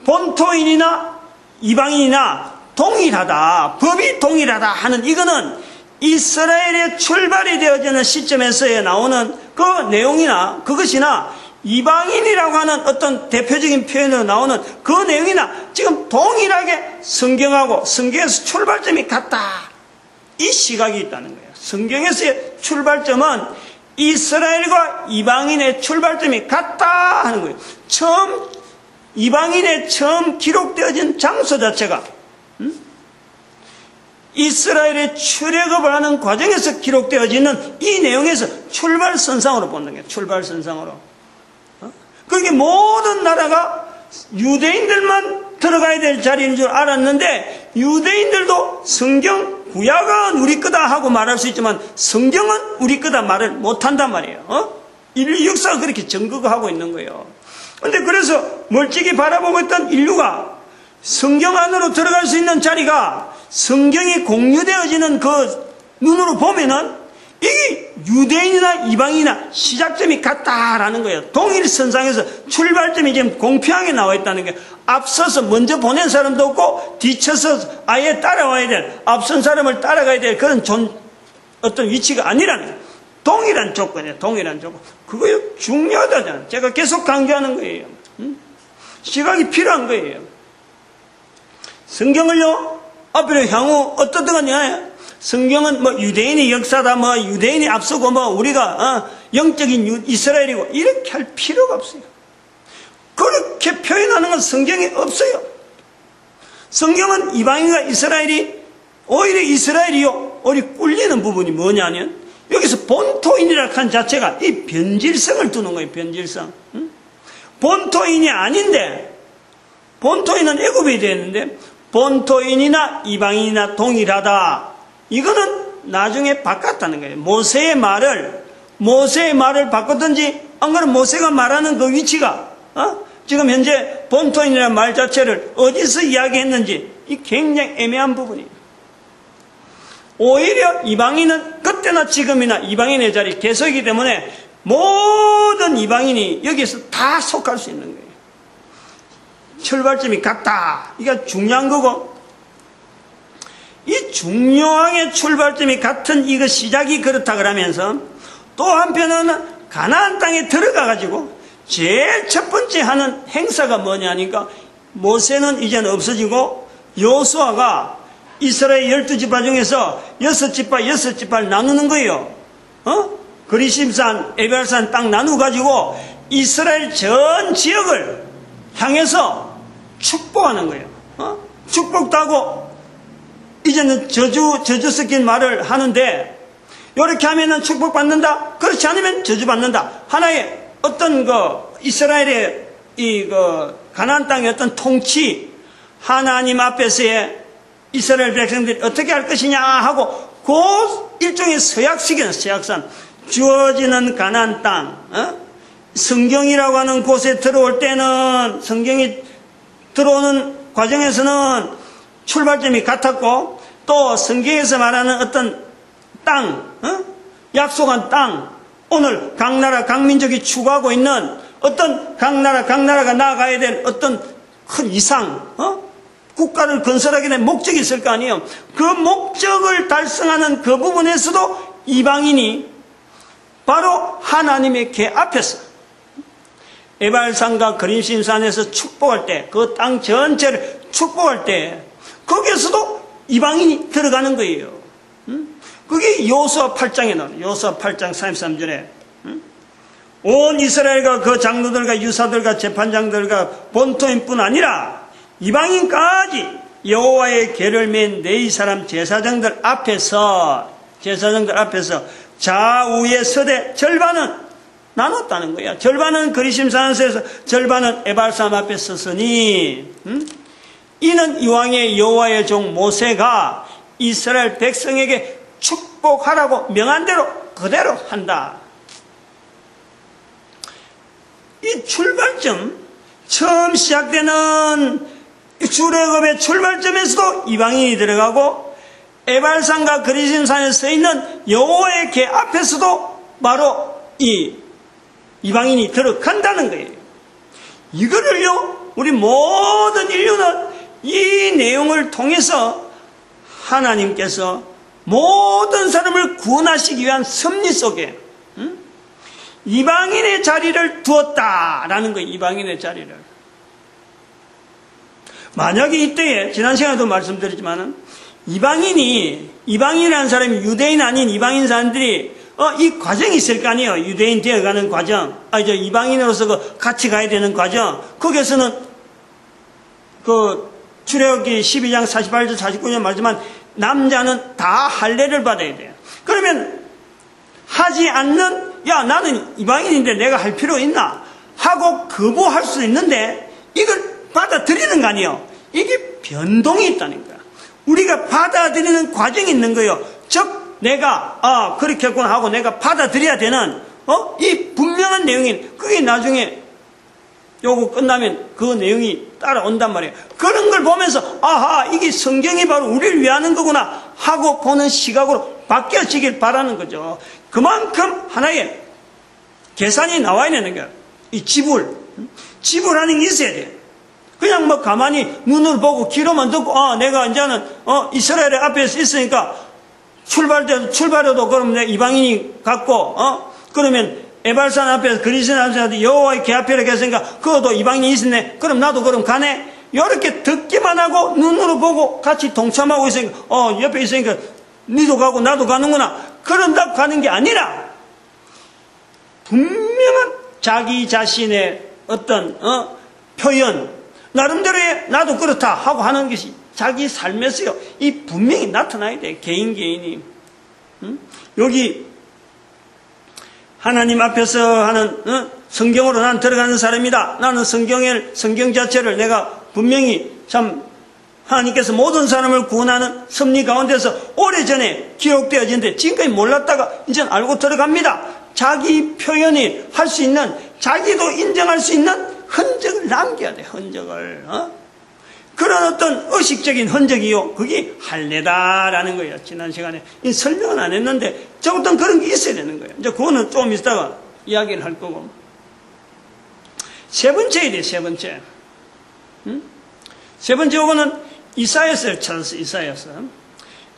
본토인이나 이방인이나 동일하다, 법이 동일하다 하는, 이거는 이스라엘의 출발이 되어지는 시점에서에 나오는 그 내용이나 그것이나 이방인이라고 하는 어떤 대표적인 표현으로 나오는 그 내용이나 지금 동일하게 성경하고 성경에서 출발점이 같다, 이 시각이 있다는 거예요. 성경에서의 출발점은 이스라엘과 이방인의 출발점이 같다 하는 거예요. 이방인의 처음 기록되어진 장소 자체가 이스라엘의 출애굽을 하는 과정에서 기록되어지는 이 내용에서 출발선상으로 보는 거예요. 출발선상으로. 그게 모든 나라가 유대인들만 들어가야 될 자리인 줄 알았는데, 유대인들도 성경 구약은 우리 거다 하고 말할 수 있지만 성경은 우리 거다 말을 못한단 말이에요. 인류 역사가 그렇게 증거하고 있는 거예요. 그런데 그래서 멀찍이 바라보고 있던 인류가 성경 안으로 들어갈 수 있는 자리가 성경이 공유되어지는 그 눈으로 보면은 이게 유대인이나 이방인이나 시작점이 같다라는 거예요. 동일선상에서 출발점이 지금 공평하게 나와 있다는 게, 앞서서 먼저 보낸 사람도 없고 뒤쳐서 아예 따라와야 될, 앞선 사람을 따라가야 될 그런 어떤 위치가 아니라는 거예요. 동일한 조건이에요. 동일한 조건. 그거 중요하다잖아요. 제가 계속 강조하는 거예요. 시각이 필요한 거예요. 성경을요, 앞으로 향후 어떻든 간에 성경은 뭐 유대인의 역사다, 뭐 유대인이 앞서고 뭐 우리가 영적인 이스라엘이고 이렇게 할 필요가 없어요. 그렇게 표현하는 건 성경에 없어요. 성경은 이방인과 이스라엘이, 오히려 이스라엘이요, 우리 꿀리는 부분이 뭐냐면 여기서 본토인이라는 한 자체가 이 변질성을 두는 거예요. 변질성. 본토인이 아닌데, 본토인은 애굽이 되는데 본토인이나 이방인이나 동일하다, 이거는 나중에 바꿨다는 거예요. 모세의 말을 바꿨든지, 안 그러면 모세가 말하는 그 위치가 지금 현재 본토인이라는 말 자체를 어디서 이야기했는지 이 굉장히 애매한 부분이에요. 오히려 이방인은 그때나 지금이나 이방인의 자리 계속이기 때문에 모든 이방인이 여기에서 다 속할 수 있는 거예요. 출발점이 같다. 이게 중요한 거고, 이 중요하게 출발점이 같은 이거 시작이 그렇다 그러면서 또 한편은 가나안 땅에 들어가 가지고 제일 첫 번째 하는 행사가 뭐냐니까 모세는 이제는 없어지고 여호수아가 이스라엘 12지파 중에서 6지파를 나누는 거예요. 그리심산, 에발산 땅 나누어 가지고 이스라엘 전 지역을 향해서 축복하는 거예요. 축복도 하고 이제는 저주 섞인 말을 하는데, 이렇게 하면은 축복받는다, 그렇지 않으면 저주받는다. 하나의 어떤 이스라엘의 가나안 땅의 어떤 통치, 하나님 앞에서의 이스라엘 백성들이 어떻게 할 것이냐 하고 그 일종의 서약산, 주어지는 가나안 땅, 성경이라고 하는 곳에 들어올 때는, 성경이 들어오는 과정에서는 출발점이 같았고, 또 성경에서 말하는 어떤 땅, 약속한 땅, 오늘 각 나라 각 민족이 추구하고 있는 어떤 각 나라가 나아가야 될 어떤 큰 이상, 국가를 건설하게 된 목적이 있을 거 아니에요. 그 목적을 달성하는 그 부분에서도 이방인이 바로 하나님의 궤 앞에서 에발산과 그림심산에서 축복할 때, 그 땅 전체를 축복할 때 거기에서도 이방인이 들어가는 거예요. 그게 여호수아 8장에 나와요. 여호수아 8장 33절에 온 이스라엘과 그 장로들과 유사들과 재판장들과 본토인뿐 아니라 이방인까지 여호와의 궤를 맨 네 사람 제사장들 앞에서 좌우에 서되 절반은 나눴다는 거야. 절반은 그리심산에서 절반은 에발산 앞에 섰으니 이는 이왕의 여호와의 종 모세가 이스라엘 백성에게 축복하라고 명한 대로 그대로 한다. 이 출발점, 처음 시작되는 출애굽의 출발점에서도 이방인이 들어가고 에발산과 그리심산에 서 있는 여호와의 궤 앞에서도 바로 이 이방인이 들어간다는 거예요. 이거를요, 우리 모든 인류는 이 내용을 통해서 하나님께서 모든 사람을 구원하시기 위한 섭리 속에 이방인의 자리를 두었다라는 거예요. 이방인의 자리를. 만약에 이때에 지난 시간에도 말씀드렸지만은 이방인이라는 사람이 유대인 아닌 이방인 사람들이 이 과정이 있을 거 아니에요. 유대인 되어가는 과정, 이방인으로서 같이 가야 되는 과정. 거기에서는 출애굽기 12장 48절 49절 말지만 남자는 다 할례를 받아야 돼요. 그러면 하지 않는, 나는 이방인인데 내가 할 필요 있나 하고 거부할 수 있는데 이걸 받아들이는 거 아니에요. 이게 변동이 있다는 거야. 우리가 받아들이는 과정이 있는 거예요. 즉 내가 그렇게 했구나 하고 내가 받아들여야 되는 이 분명한 내용이, 그게 나중에 요거 끝나면 그 내용이 따라온단 말이에요. 그런 걸 보면서 이게 성경이 바로 우리를 위하는 거구나 하고 보는 시각으로 바뀌어지길 바라는 거죠. 그만큼 하나의 계산이 나와야 되는 거야. 이 지불하는 게 있어야 돼. 그냥 가만히 눈을 보고 귀로만 듣고 내가 이제는 이스라엘 앞에서 있으니까 출발해도 그럼 내 이방인이 갖고 그러면 에발산 앞에서 그리스도인 앞에서 여호와의 궤 앞에 계시니까 그것도 이방인이 있었네. 그럼 나도 그럼 가네. 이렇게 듣기만 하고 눈으로 보고 같이 동참하고 있으니까 옆에 있으니까 니도 가고 나도 가는구나. 그런다고 가는 게 아니라 분명한 자기 자신의 어떤 표현, 나름대로의 나도 그렇다 하고 하는 것이 자기 삶에서요, 이 분명히 나타나야 돼. 개인이. 여기 하나님 앞에서 하는 성경으로 난 들어가는 사람이다. 나는 성경 자체를 내가 분명히 참 하나님께서 모든 사람을 구원하는 섭리 가운데서 오래전에 기록되어진데 지금까지 몰랐다가 이제 알고 들어갑니다. 자기 표현이 할 수 있는, 자기도 인정할 수 있는 흔적을 남겨야 돼. 흔적을. 그런 어떤 의식적인 흔적이요. 그게 할례다라는 거예요. 지난 시간에 이 설명은 안 했는데 어떤 그런 게 있어야 되는 거예요. 이제 그거는 좀 이따가 이야기를 할 거고. 세 번째에 대해 세 번째. 세 번째 요거는 이사야서를 찾았어요.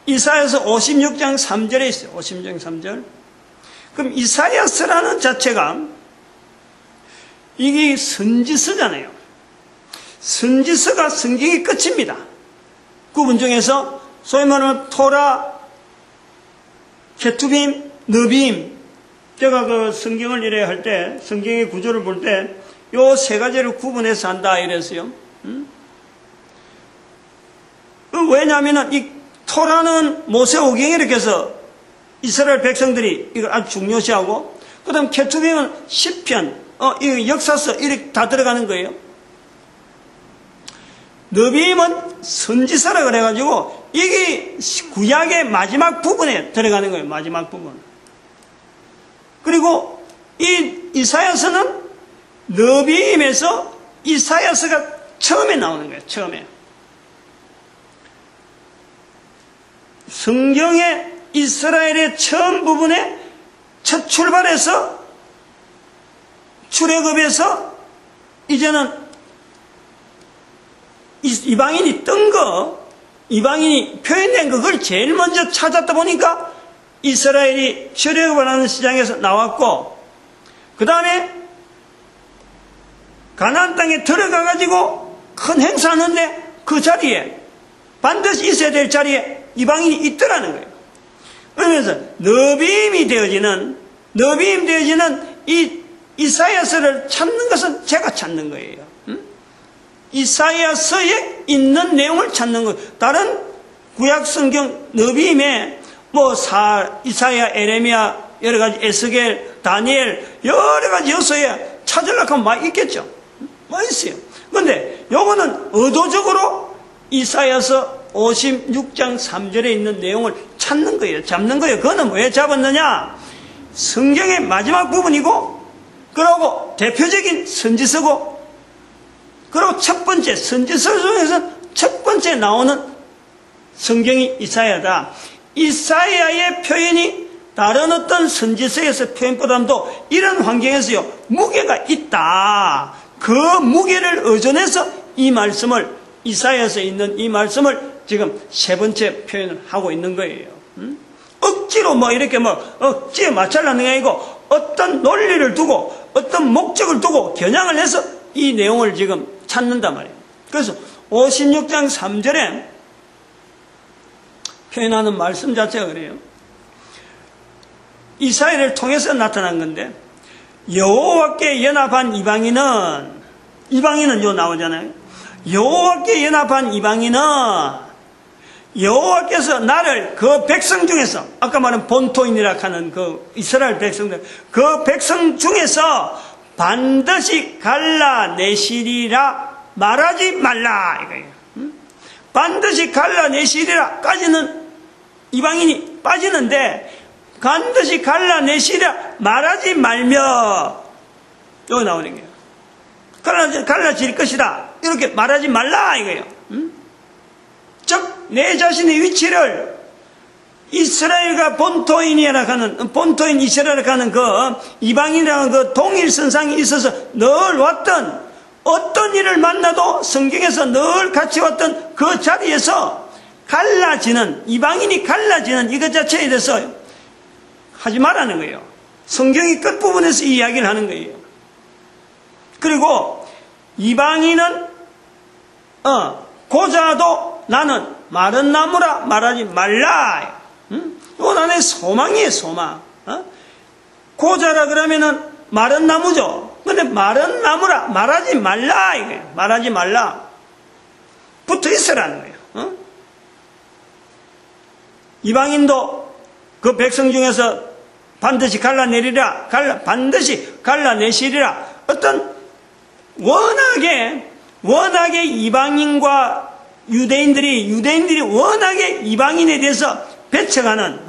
이사야서 56장 3절에 있어요. 56장 3절. 그럼 이사야서라는 자체가 이게 선지서잖아요. 선지서가 성경의 끝입니다. 구분 중에서 소위 말하는 토라, 케투빔, 느빔. 제가 그 성경을 이래 할 때, 성경의 구조를 볼 때, 요 세 가지를 구분해서 한다 이랬어요. 왜냐하면 이 토라는 모세오경에 이렇게 해서 이스라엘 백성들이 이걸 아주 중요시하고, 그 다음 케투빔은 시편, 이 역사서 이렇게 다 들어가는 거예요. 느빔은 선지서라 그래가지고 이게 구약의 마지막 부분에 들어가는 거예요. 마지막 부분. 그리고 이 이사야서는 느빔에서 이사야서가 처음에 나오는 거예요. 처음에. 성경의 이스라엘의 처음 부분에 첫 출발해서 출애굽에서 이제는 이방인이 뜬 거, 이방인이 표현된 거, 그걸 제일 먼저 찾았다 보니까 이스라엘이 출애굽을 하는 시장에서 나왔고, 그 다음에 가나안 땅에 들어가가지고 큰 행사하는데 그 자리에 반드시 있어야 될 자리에 이방인이 있더라는 거예요. 그러면서 느빔이 되어지는 이 이사야서를 찾는 것은 제가 찾는 거예요. 이사야서에 있는 내용을 찾는 거예요. 다른 구약 성경 느빔에 이사야, 에레미야, 여러 가지 에스겔, 다니엘 여러 가지 요소에 찾으려고 하면 많이 있겠죠. 많이 있어요. 그런데 요거는 의도적으로 이사야서 56장 3절에 있는 내용을 찾는 거예요. 잡는 거예요. 그거는 왜 잡았느냐? 성경의 마지막 부분이고, 그리고 대표적인 선지서고, 그리고 첫 번째, 선지서 중에서 첫 번째 나오는 성경이 이사야다. 이사야의 표현이 다른 어떤 선지서에서 표현보다도 이런 환경에서요, 무게가 있다. 그 무게를 의존해서 이 말씀을, 이사야서에 있는 이 말씀을 지금 세 번째 표현을 하고 있는 거예요. 억지로 이렇게 억지에 맞추려는 게 아니고 어떤 논리를 두고 어떤 목적을 두고 겨냥을 해서 이 내용을 지금 찾는단 말이에요. 그래서 56장 3절에 표현하는 말씀 자체가 그래요. 이사야를 통해서 나타난 건데, 여호와께 연합한 이방인은 요 나오잖아요. 여호와께 연합한 이방인은 여호와께서 나를 그 백성 중에서, 아까 말한 본토인이라 하는 그 이스라엘 백성들, 그 백성 중에서 반드시 갈라내시리라 말하지 말라 이거예요. 반드시 갈라내시리라까지는 이방인이 빠지는데, 반드시 갈라내시리라 말하지 말며, 여기 나오는 거예요. 갈라질 것이다 이렇게 말하지 말라 이거예요. 즉 내 자신의 위치를 이스라엘과 본토인 이스라엘이라 하는 그 이방인이라는 그 동일선상에 있어서 늘 왔던, 어떤 일을 만나도 성경에서 늘 같이 왔던 그 자리에서 이방인이 갈라지는 이것 자체에 대해서 하지 말라는 거예요. 성경의 끝부분에서 이 이야기를 하는 거예요. 그리고 이방인은 고자도 나는 마른 나무라 말하지 말라. 이건 안에 소망이에요. 소망. 고자라 그러면은 마른 나무죠. 근데 마른 나무라 말하지 말라 이거예요. 말하지 말라. 붙어 있으라는 거예요. 이방인도 그 백성 중에서 반드시 반드시 갈라내시리라. 어떤 워낙에 이방인과 유대인들이 워낙에 이방인에 대해서 배척하는,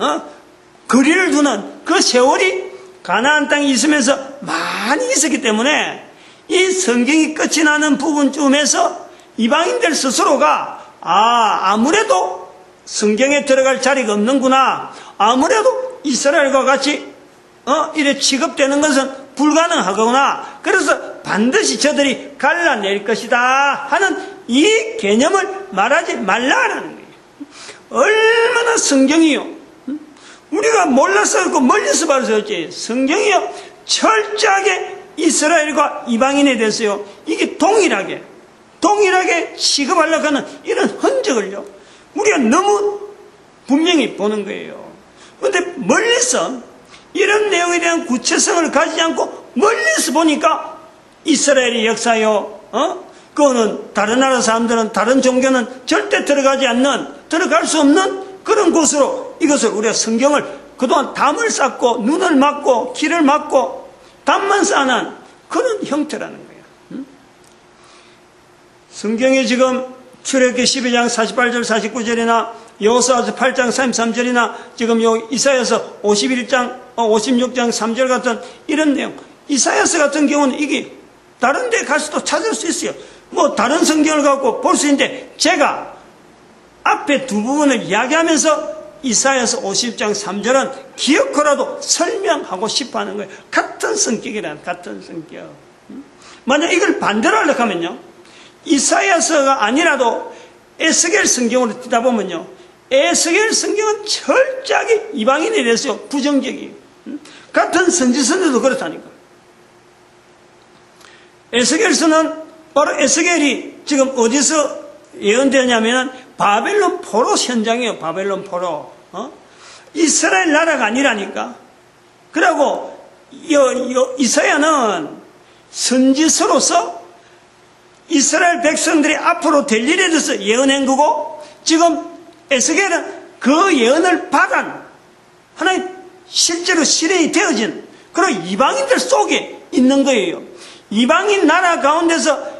거리를 두는 그 세월이 가나안 땅에 있으면서 많이 있었기 때문에 이 성경이 끝이 나는 부분쯤에서 이방인들 스스로가 아무래도 성경에 들어갈 자리가 없는구나, 아무래도 이스라엘과 같이 이래 취급되는 것은 불가능하구나, 그래서 반드시 저들이 갈라낼 것이다 하는 이 개념을 말하지 말라라는 거예요. 얼마나 성경이요, 우리가 몰라서 그 멀리서 봐서 어찌 성경이요 철저하게 이스라엘과 이방인에 대해서요 이게 동일하게 취급하려고 하는 이런 흔적을요 우리가 너무 분명히 보는 거예요. 그런데 멀리서 이런 내용에 대한 구체성을 가지지 않고 멀리서 보니까 이스라엘의 역사요, 그거는 다른 나라 사람들은, 다른 종교는 절대 들어갈 수 없는 그런 곳으로 이것을 우리가 성경을 그동안 담을 쌓고 눈을 막고 귀를 막고 담만 쌓아놓은 그런 형태라는 거예요. 성경에 지금 출애굽기 12장 48절 49절이나 여호수아서 8장 33절이나 지금 요 이사야서 56장 3절 같은 이런 내용, 이사야서 같은 경우는 이게 다른 데 가서도 찾을 수 있어요. 뭐 다른 성경을 갖고 볼 수 있는데 제가 앞에 두 부분을 이야기하면서 이사야서 50장 3절은 기억하라도 설명하고 싶어 하는 거예요. 같은 성격이란, 같은 성격. 만약 이걸 반대로 하려고 하면요, 이사야서가 아니라도 에스겔 성경으로 듣다 보면요, 에스겔 성경은 철저하게 이방인에 대해서 부정적이에요. 같은 선지서들도 그렇다니까. 에스겔서는 바로 에스겔이 지금 어디서 예언되냐면은 바벨론 포로 현장이에요. 바벨론 포로. 이스라엘 나라가 아니라니까. 그리고 이사야는 선지서로서 이스라엘 백성들이 앞으로 될 일에 대해서 예언한 거고, 지금 에스겔은 그 예언을 받은 하나의 실제로 실현이 되어진 그런 이방인들 속에 있는 거예요. 이방인 나라 가운데서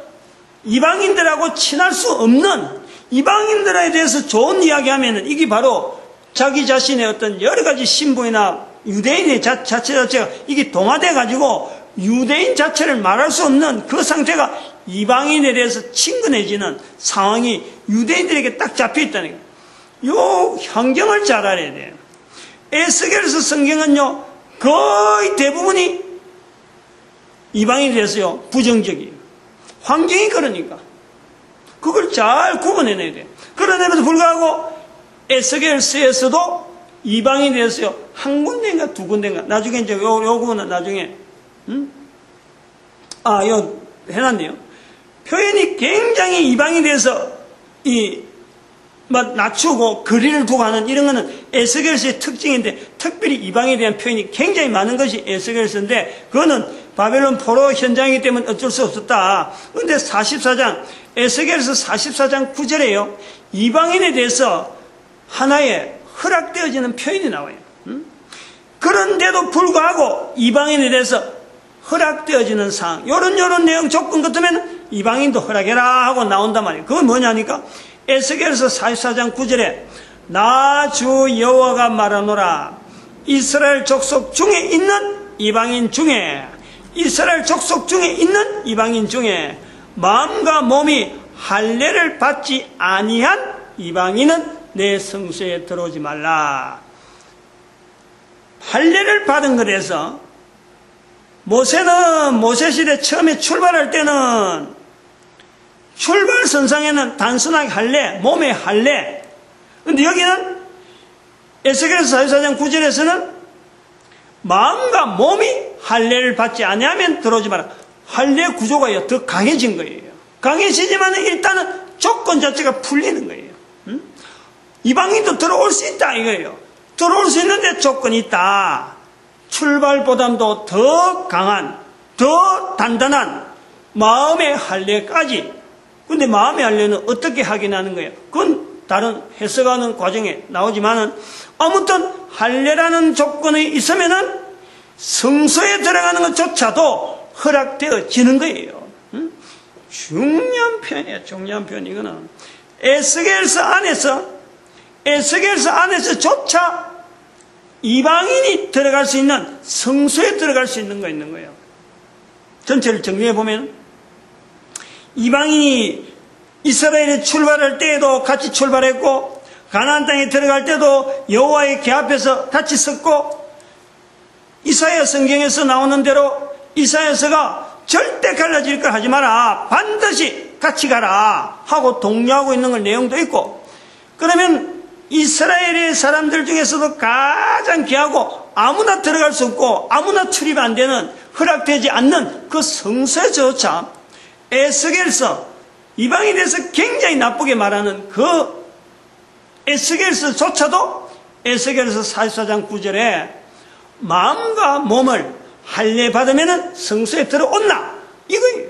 이방인들하고 친할 수 없는, 이방인들에 대해서 좋은 이야기하면 이게 바로 자기 자신의 어떤 여러 가지 신분이나 유대인의 자체가 이게 동화돼 가지고 유대인 자체를 말할 수 없는 그 상태가 이방인에 대해서 친근해지는 상황이 유대인들에게 딱 잡혀 있다는 거예요. 요 환경을 잘 알아야 돼요. 에스겔서 성경은요 거의 대부분이 이방인에 대해서요 부정적이에요. 환경이 그러니까 그걸 잘 구분해내야 돼요. 그러면에도 불구하고 에스겔서에서도 이방인에 대해서요 한 군데인가 두 군데인가, 나중에 이제 요거는 나중에 요 해놨네요. 표현이 굉장히 이방인에 대해서 낮추고 거리를 두고 하는 이런 거는 에스겔서의 특징인데, 특별히 이방에 대한 표현이 굉장히 많은 것이 에스겔서인데, 그거는 바벨론 포로 현장이기 때문에 어쩔 수 없었다. 그런데 44장, 에스겔서 44장 9절에요. 이방인에 대해서 하나의 허락되어지는 표현이 나와요. 그런데도 불구하고 이방인에 대해서 허락되어지는 상황, 요런 내용 조건 같으면 이방인도 허락해라 하고 나온단 말이에요. 그건 뭐냐니까 에스겔서 44장 9절에 나 주 여호와가 말하노라, 이스라엘 족속 중에 있는 이방인 중에, 이스라엘 족속 중에 있는 이방인 중에 마음과 몸이 할례를 받지 아니한 이방인은 내 성소에 들어오지 말라. 할례를 받은 것에서 모세 시대 처음에 출발할 때는 출발선상에는 단순하게 할례, 몸의 할례. 근데 여기는 에스겔서 44장 9절에서는 마음과 몸이 할례를 받지 아니하면 들어오지 마라. 할례 구조가 더 강해진 거예요. 강해지지만 일단은 조건 자체가 풀리는 거예요. 이방인도 들어올 수 있다 이거예요. 들어올 수 있는데 조건이 있다. 출발보다도 더 강한, 더 단단한 마음의 할례까지. 근데 마음의 할례는 어떻게 확인하는 거예요? 그건 다른 해석하는 과정에 나오지만은, 아무튼 할례라는 조건이 있으면은 성소에 들어가는 것조차도 허락되어지는 거예요. 중요한 표현이에요. 중요한 표현. 이거는 에스겔서 안에서조차 이방인이 들어갈 수 있는, 성소에 들어갈 수 있는 거 있는 거예요. 전체를 정리해 보면 이방인이 이스라엘이 출발할 때에도 같이 출발했고 가나안 땅에 들어갈 때도 여호와의 궤 앞에서 같이 섰고 이사야 성경에서 나오는 대로 이사야서가 절대 갈라질 걸 하지 마라, 반드시 같이 가라 하고 독려하고 있는 걸 내용도 있고, 그러면 이스라엘의 사람들 중에서도 가장 귀하고 아무나 들어갈 수 없고 아무나 출입 안 되는, 허락되지 않는 그 성소조차 에스겔서, 이방인에서 굉장히 나쁘게 말하는 그 에스겔서조차도 에스겔서 44장 9절에 마음과 몸을 할례 받으면 성소에 들어온나, 이거예요.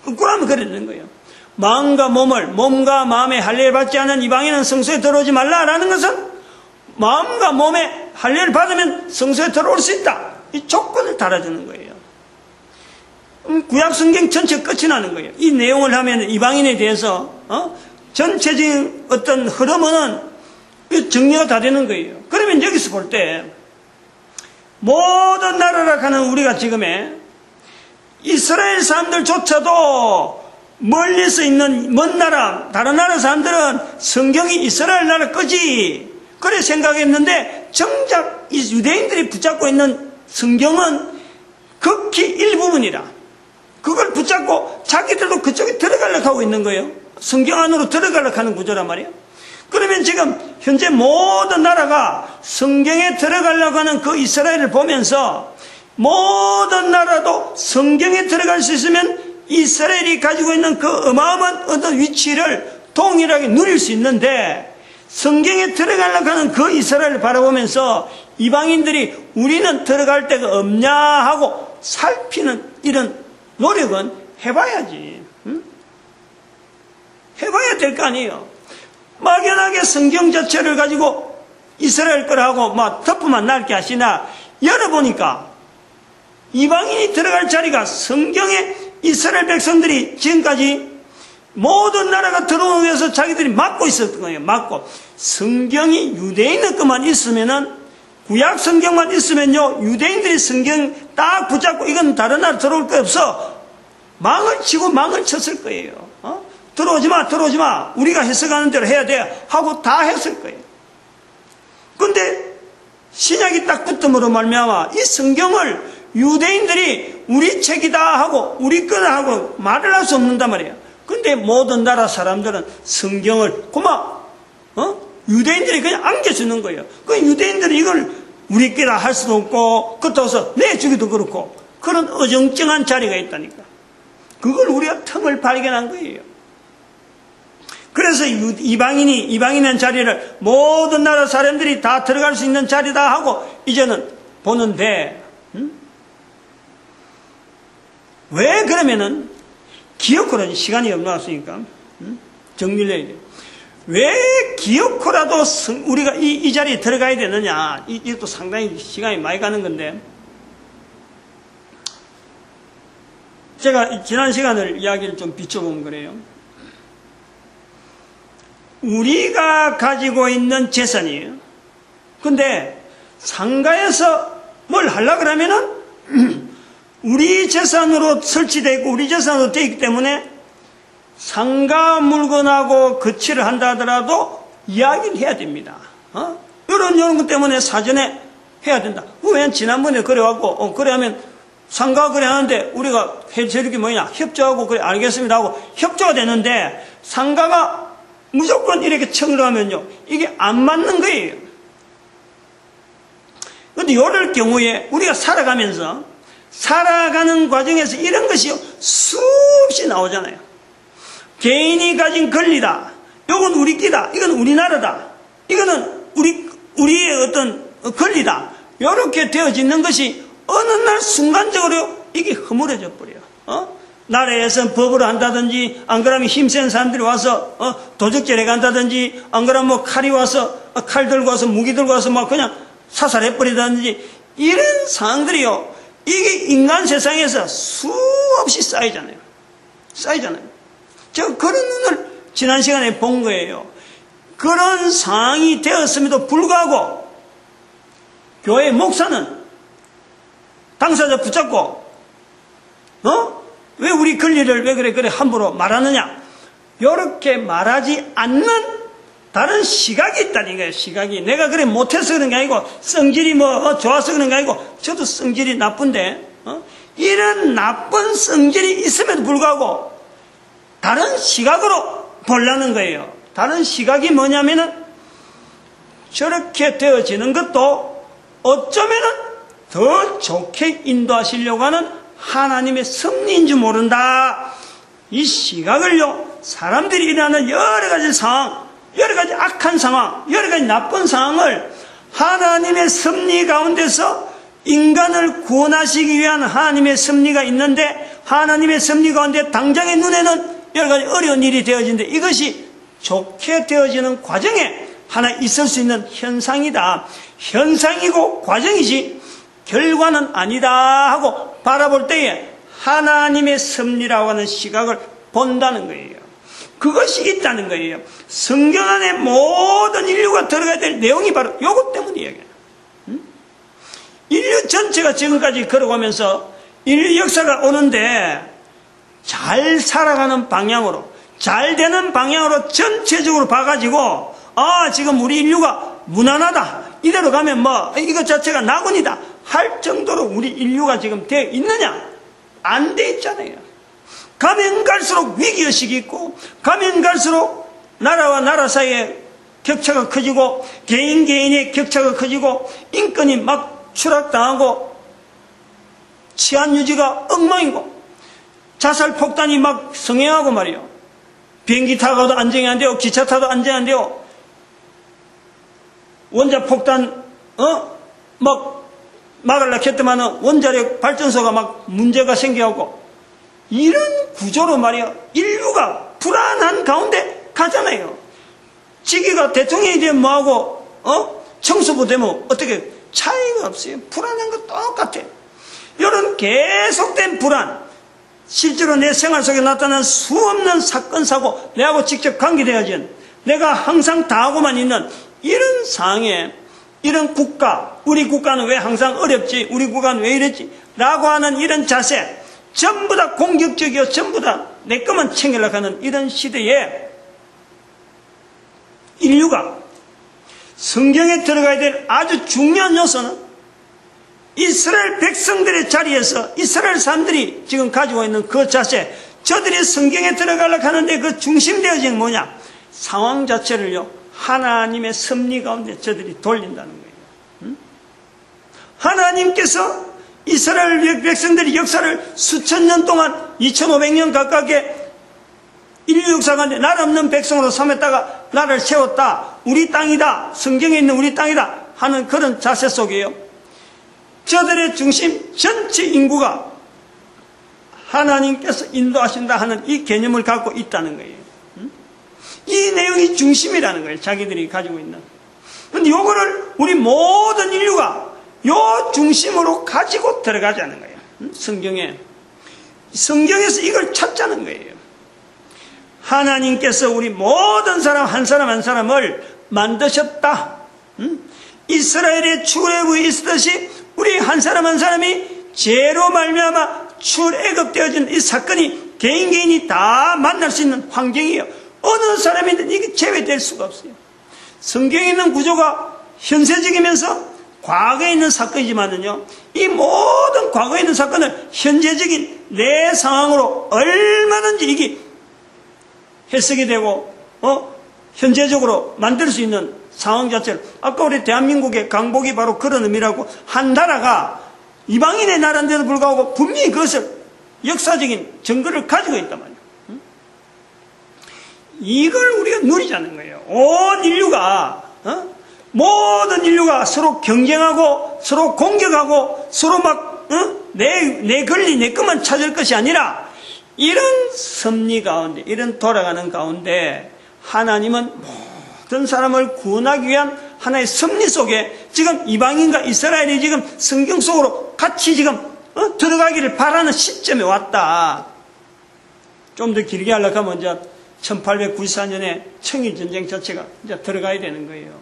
거꾸로 그러는 거예요. 마음과 마음에 할례를 받지 않은 이방인은 성소에 들어오지 말라라는 것은 마음과 몸에 할례를 받으면 성소에 들어올 수 있다, 이 조건을 달아주는 거예요. 구약 성경 전체 끝이 나는 거예요. 이 내용을 하면 이방인에 대해서 전체적인 어떤 흐름은 정리가 다 되는 거예요. 그러면 여기서 볼 때 모든 나라라 하는 우리가 지금의 이스라엘 사람들조차도 멀리서 있는 먼 나라, 다른 나라 사람들은 성경이 이스라엘 나라 거지 그래 생각했는데, 정작 이 유대인들이 붙잡고 있는 성경은 극히 일부분이라 그걸 붙잡고 자기들도 그쪽에 들어가려고 하고 있는 거예요. 성경 안으로 들어가려고 하는 구조란 말이에요. 그러면 지금 현재 모든 나라가 성경에 들어가려고 하는 그 이스라엘을 보면서 모든 나라도 성경에 들어갈 수 있으면 이스라엘이 가지고 있는 그 어마어마한 어떤 위치를 동일하게 누릴 수 있는데, 성경에 들어가려고 하는 그 이스라엘을 바라보면서 이방인들이 우리는 들어갈 데가 없냐 하고 살피는 이런 노력은 해봐야지. 해봐야 될 거 아니에요. 막연하게 성경 자체를 가지고 이스라엘 거라고 막 덮으면 낡게 하시나, 열어보니까 이방인이 들어갈 자리가 성경에 이스라엘 백성들이 지금까지 모든 나라가 들어오기 위해서 자기들이 막고 있었던 거예요. 막고. 성경이 유대인의 것만 있으면은, 구약 성경만 있으면요, 유대인들이 성경 딱 붙잡고 이건 다른 나라 들어올 거 없어, 망을 치고 망을 쳤을 거예요. 들어오지 마, 우리가 해석하는 대로 해야 돼 하고 다 했을 거예요. 근데 신약이 딱 붙음으로 말미암아 이 성경을 유대인들이 우리 책이다 하고 우리 거다 하고 말을 할 수 없는단 말이에요. 근데 모든 나라 사람들은 성경을 유대인들이 그냥 안겨주는 거예요. 그 유대인들이 이걸 우리 거다 할 수도 없고 그렇다고 내주기도 그렇고, 그런 어정쩡한 자리가 있다니까. 그걸 우리가 틈을 발견한 거예요. 그래서 이방인의 자리를 모든 나라 사람들이 다 들어갈 수 있는 자리다 하고 이제는 보는데, 왜 그러면은 기어코라지, 시간이 없나왔으니까 정리를 해야 돼요. 왜 기어코라도 우리가 이 자리에 들어가야 되느냐, 이것도 상당히 시간이 많이 가는 건데, 제가 지난 시간을 이야기를 좀 비춰보면 그래요. 우리가 가지고 있는 재산이에요. 근데 상가에서 뭘 하려고 그러면은 우리 재산으로 설치되어 있고 우리 재산으로 되어 있기 때문에 상가 물건하고 거치를 한다 하더라도 이야기를 해야 됩니다. 이런 것 때문에 사전에 해야 된다. 왜 지난번에 그래갖고 그래 하면 상가 그래 하는데 우리가 해줄 게 뭐냐, 협조하고 그래 알겠습니다 하고 협조가 되는데, 상가가 무조건 이렇게 청을 하면요, 이게 안 맞는 거예요. 그런데 이럴 경우에 우리가 살아가는 과정에서 이런 것이 수없이 나오잖아요. 개인이 가진 권리다, 이건 우리 끼다, 이건 우리나라다, 이거는 우리의 어떤 권리다, 이렇게 되어지는 것이 어느 날 순간적으로 이게 허물어져 버려요. 나라에서 법으로 한다든지, 안 그러면 힘센 사람들이 와서 도적질해 간다든지, 안 그러면 칼이 와서 칼 들고 와서 무기 들고 와서 막 그냥 사살해 버리다든지, 이런 상황들이요, 이게 인간 세상에서 수없이 쌓이잖아요. 제가 그런 눈을 지난 시간에 본 거예요. 그런 상황이 되었음에도 불구하고 교회 목사는 당사자 붙잡고 왜 우리 권리를 왜 그래 함부로 말하느냐, 이렇게 말하지 않는 다른 시각이 있다는 거예요. 시각이. 내가 그래 못해서 그런 게 아니고 성질이 좋아서 그런 게 아니고 저도 성질이 나쁜데 이런 나쁜 성질이 있음에도 불구하고 다른 시각으로 보려는 거예요. 다른 시각이 뭐냐면은 저렇게 되어지는 것도 어쩌면은 더 좋게 인도하시려고 하는 하나님의 섭리인 줄 모른다. 이 시각을요, 사람들이 일어나는 여러 가지 상황, 여러 가지 악한 상황, 여러 가지 나쁜 상황을 하나님의 섭리 가운데서 인간을 구원하시기 위한 하나님의 섭리가 있는데, 하나님의 섭리 가운데 당장의 눈에는 여러 가지 어려운 일이 되어지는데 이것이 좋게 되어지는 과정에 하나 있을 수 있는 현상이다. 현상이고 과정이지 결과는 아니다 하고 바라볼 때에 하나님의 섭리라고 하는 시각을 본다는 거예요. 그것이 있다는 거예요. 성경 안에 모든 인류가 들어가야 될 내용이 바로 이것 때문이에요. 인류 전체가 지금까지 걸어가면서 인류 역사가 오는데 잘 살아가는 방향으로, 잘 되는 방향으로 전체적으로 봐가지고 지금 우리 인류가 무난하다, 이대로 가면 이것 자체가 낙원이다 할 정도로 우리 인류가 지금 되어 있느냐? 안 돼 있잖아요. 가면 갈수록 위기의식이 있고, 가면 갈수록 나라와 나라 사이에 격차가 커지고, 개인의 격차가 커지고, 인권이 막 추락당하고, 치안 유지가 엉망이고, 자살 폭탄이 막 성행하고 말이요. 비행기 타고도 안정이 안 되고, 기차 타도 안정이 안 되고, 원자 폭탄, 막으려고 했더만 원자력 발전소가 막 문제가 생겨갖고, 이런 구조로 말이야, 인류가 불안한 가운데 가잖아요. 지기가 대통령이 되면 뭐하고, 청소부 되면 어떻게 차이가 없어요. 불안한 거 똑같아. 이런 계속된 불안, 실제로 내 생활 속에 나타난 수없는 사건, 사고, 내하고 직접 관계되어진, 내가 항상 당하고만 있는 이런 상황에, 이런 국가, 우리 국가는 왜 항상 어렵지, 우리 국가는 왜 이랬지 라고 하는 이런 자세, 전부 다 공격적이고 전부 다 내 것만 챙기려고 하는 이런 시대에 인류가 성경에 들어가야 될 아주 중요한 요소는 이스라엘 백성들의 자리에서 이스라엘 사람들이 지금 가지고 있는 그 자세, 저들이 성경에 들어가려고 하는데 그 중심되어진 뭐냐? 상황 자체를요, 하나님의 섭리 가운데 저들이 돌린다는 거예요. 하나님께서 이스라엘 백성들의 역사를 수천 년 동안 2500년 가깝게 인류 역사 가운데 날 없는 백성으로 삼았다가 나를 세웠다. 우리 땅이다. 성경에 있는 우리 땅이다. 하는 그런 자세 속에요. 저들의 중심 전체 인구가 하나님께서 인도하신다 하는 이 개념을 갖고 있다는 거예요. 이 내용이 중심이라는 거예요. 자기들이 가지고 있는. 그런데 요거를 우리 모든 인류가 요 중심으로 가지고 들어가자는 거예요. 성경에서 이걸 찾자는 거예요. 하나님께서 우리 모든 사람 한 사람 한 사람을 만드셨다. 이스라엘의 출애굽이 있었듯이 우리 한 사람 한 사람이 죄로 말미암아 출애굽되어진 이 사건이 개인이 다 만날 수 있는 환경이에요. 어느 사람이든 이게 제외될 수가 없어요. 성경에 있는 구조가 현세적이면서 과거에 있는 사건이지만은요, 이 모든 과거에 있는 사건을 현재적인 내 상황으로 얼마든지 이게 해석이 되고, 현재적으로 만들 수 있는 상황 자체를, 아까 우리 대한민국의 강복이 바로 그런 의미라고, 한 나라가 이방인의 나라인데도 불구하고 분명히 그것을 역사적인 증거를 가지고 있단 말이에요. 이걸 우리가 누리자는 거예요. 온 인류가, 모든 인류가 서로 경쟁하고, 서로 공격하고, 서로 막, 내 권리, 내 것만 찾을 것이 아니라, 이런 섭리 가운데, 이런 돌아가는 가운데, 하나님은 모든 사람을 구원하기 위한 하나의 섭리 속에, 지금 이방인과 이스라엘이 지금 성경 속으로 같이 지금, 들어가기를 바라는 시점에 왔다. 좀 더 길게 하려고 하면 이제, 1894년에 청일전쟁 자체가 이제 들어가야 되는 거예요.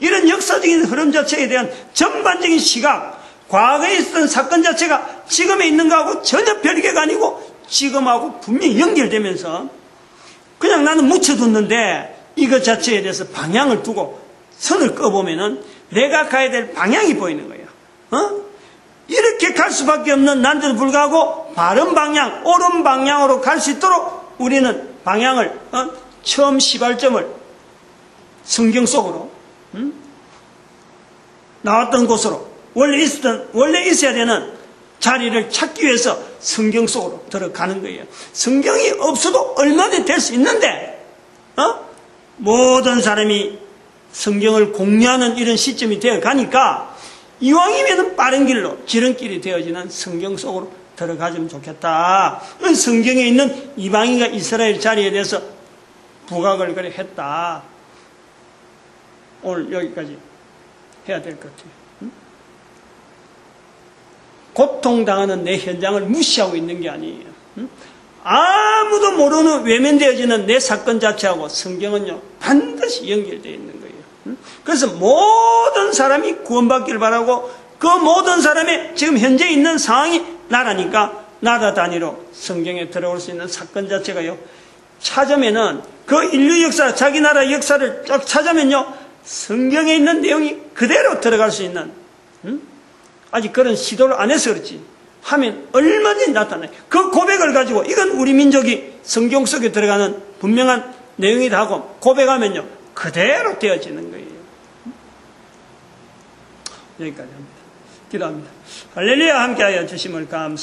이런 역사적인 흐름 자체에 대한 전반적인 시각, 과거에 있었던 사건 자체가 지금에 있는 거하고 전혀 별개가 아니고 지금하고 분명히 연결되면서 그냥 나는 묻혀뒀는데 이것 자체에 대해서 방향을 두고 선을 꺼보면은 내가 가야 될 방향이 보이는 거예요. 이렇게 갈 수밖에 없는 난데도 불구하고 바른 방향, 옳은 방향으로 갈 수 있도록 우리는 방향을, 처음 시발점을 성경 속으로, 나왔던 곳으로, 원래 있어야 되는 자리를 찾기 위해서 성경 속으로 들어가는 거예요. 성경이 없어도 얼마든지 될 수 있는데, 모든 사람이 성경을 공유하는 이런 시점이 되어 가니까 이왕이면 빠른 길로 지름길이 되어지는 성경 속으로 들어가주면 좋겠다. 성경에 있는 이방인과 이스라엘 자리에 대해서 부각을 그래 했다. 오늘 여기까지 해야 될 것 같아요. 고통당하는 내 현장을 무시하고 있는 게 아니에요. 아무도 모르는 외면되어지는 내 사건 자체하고 성경은요 반드시 연결되어 있는 거예요. 그래서 모든 사람이 구원받기를 바라고 그 모든 사람의 지금 현재 있는 상황이 나라니까 나라 단위로 성경에 들어올 수 있는 사건 자체가요 찾으면은 그 인류 역사 자기 나라 역사를 쫙 찾으면요 성경에 있는 내용이 그대로 들어갈 수 있는 아직 그런 시도를 안 해서 그렇지 하면 얼마든지 나타나요. 그 고백을 가지고 이건 우리 민족이 성경 속에 들어가는 분명한 내용이다 하고 고백하면요 그대로 되어지는 거예요. 여기까지 합니다. 기도합니다. 할렐루야 함께하여 주심을 감사합니다.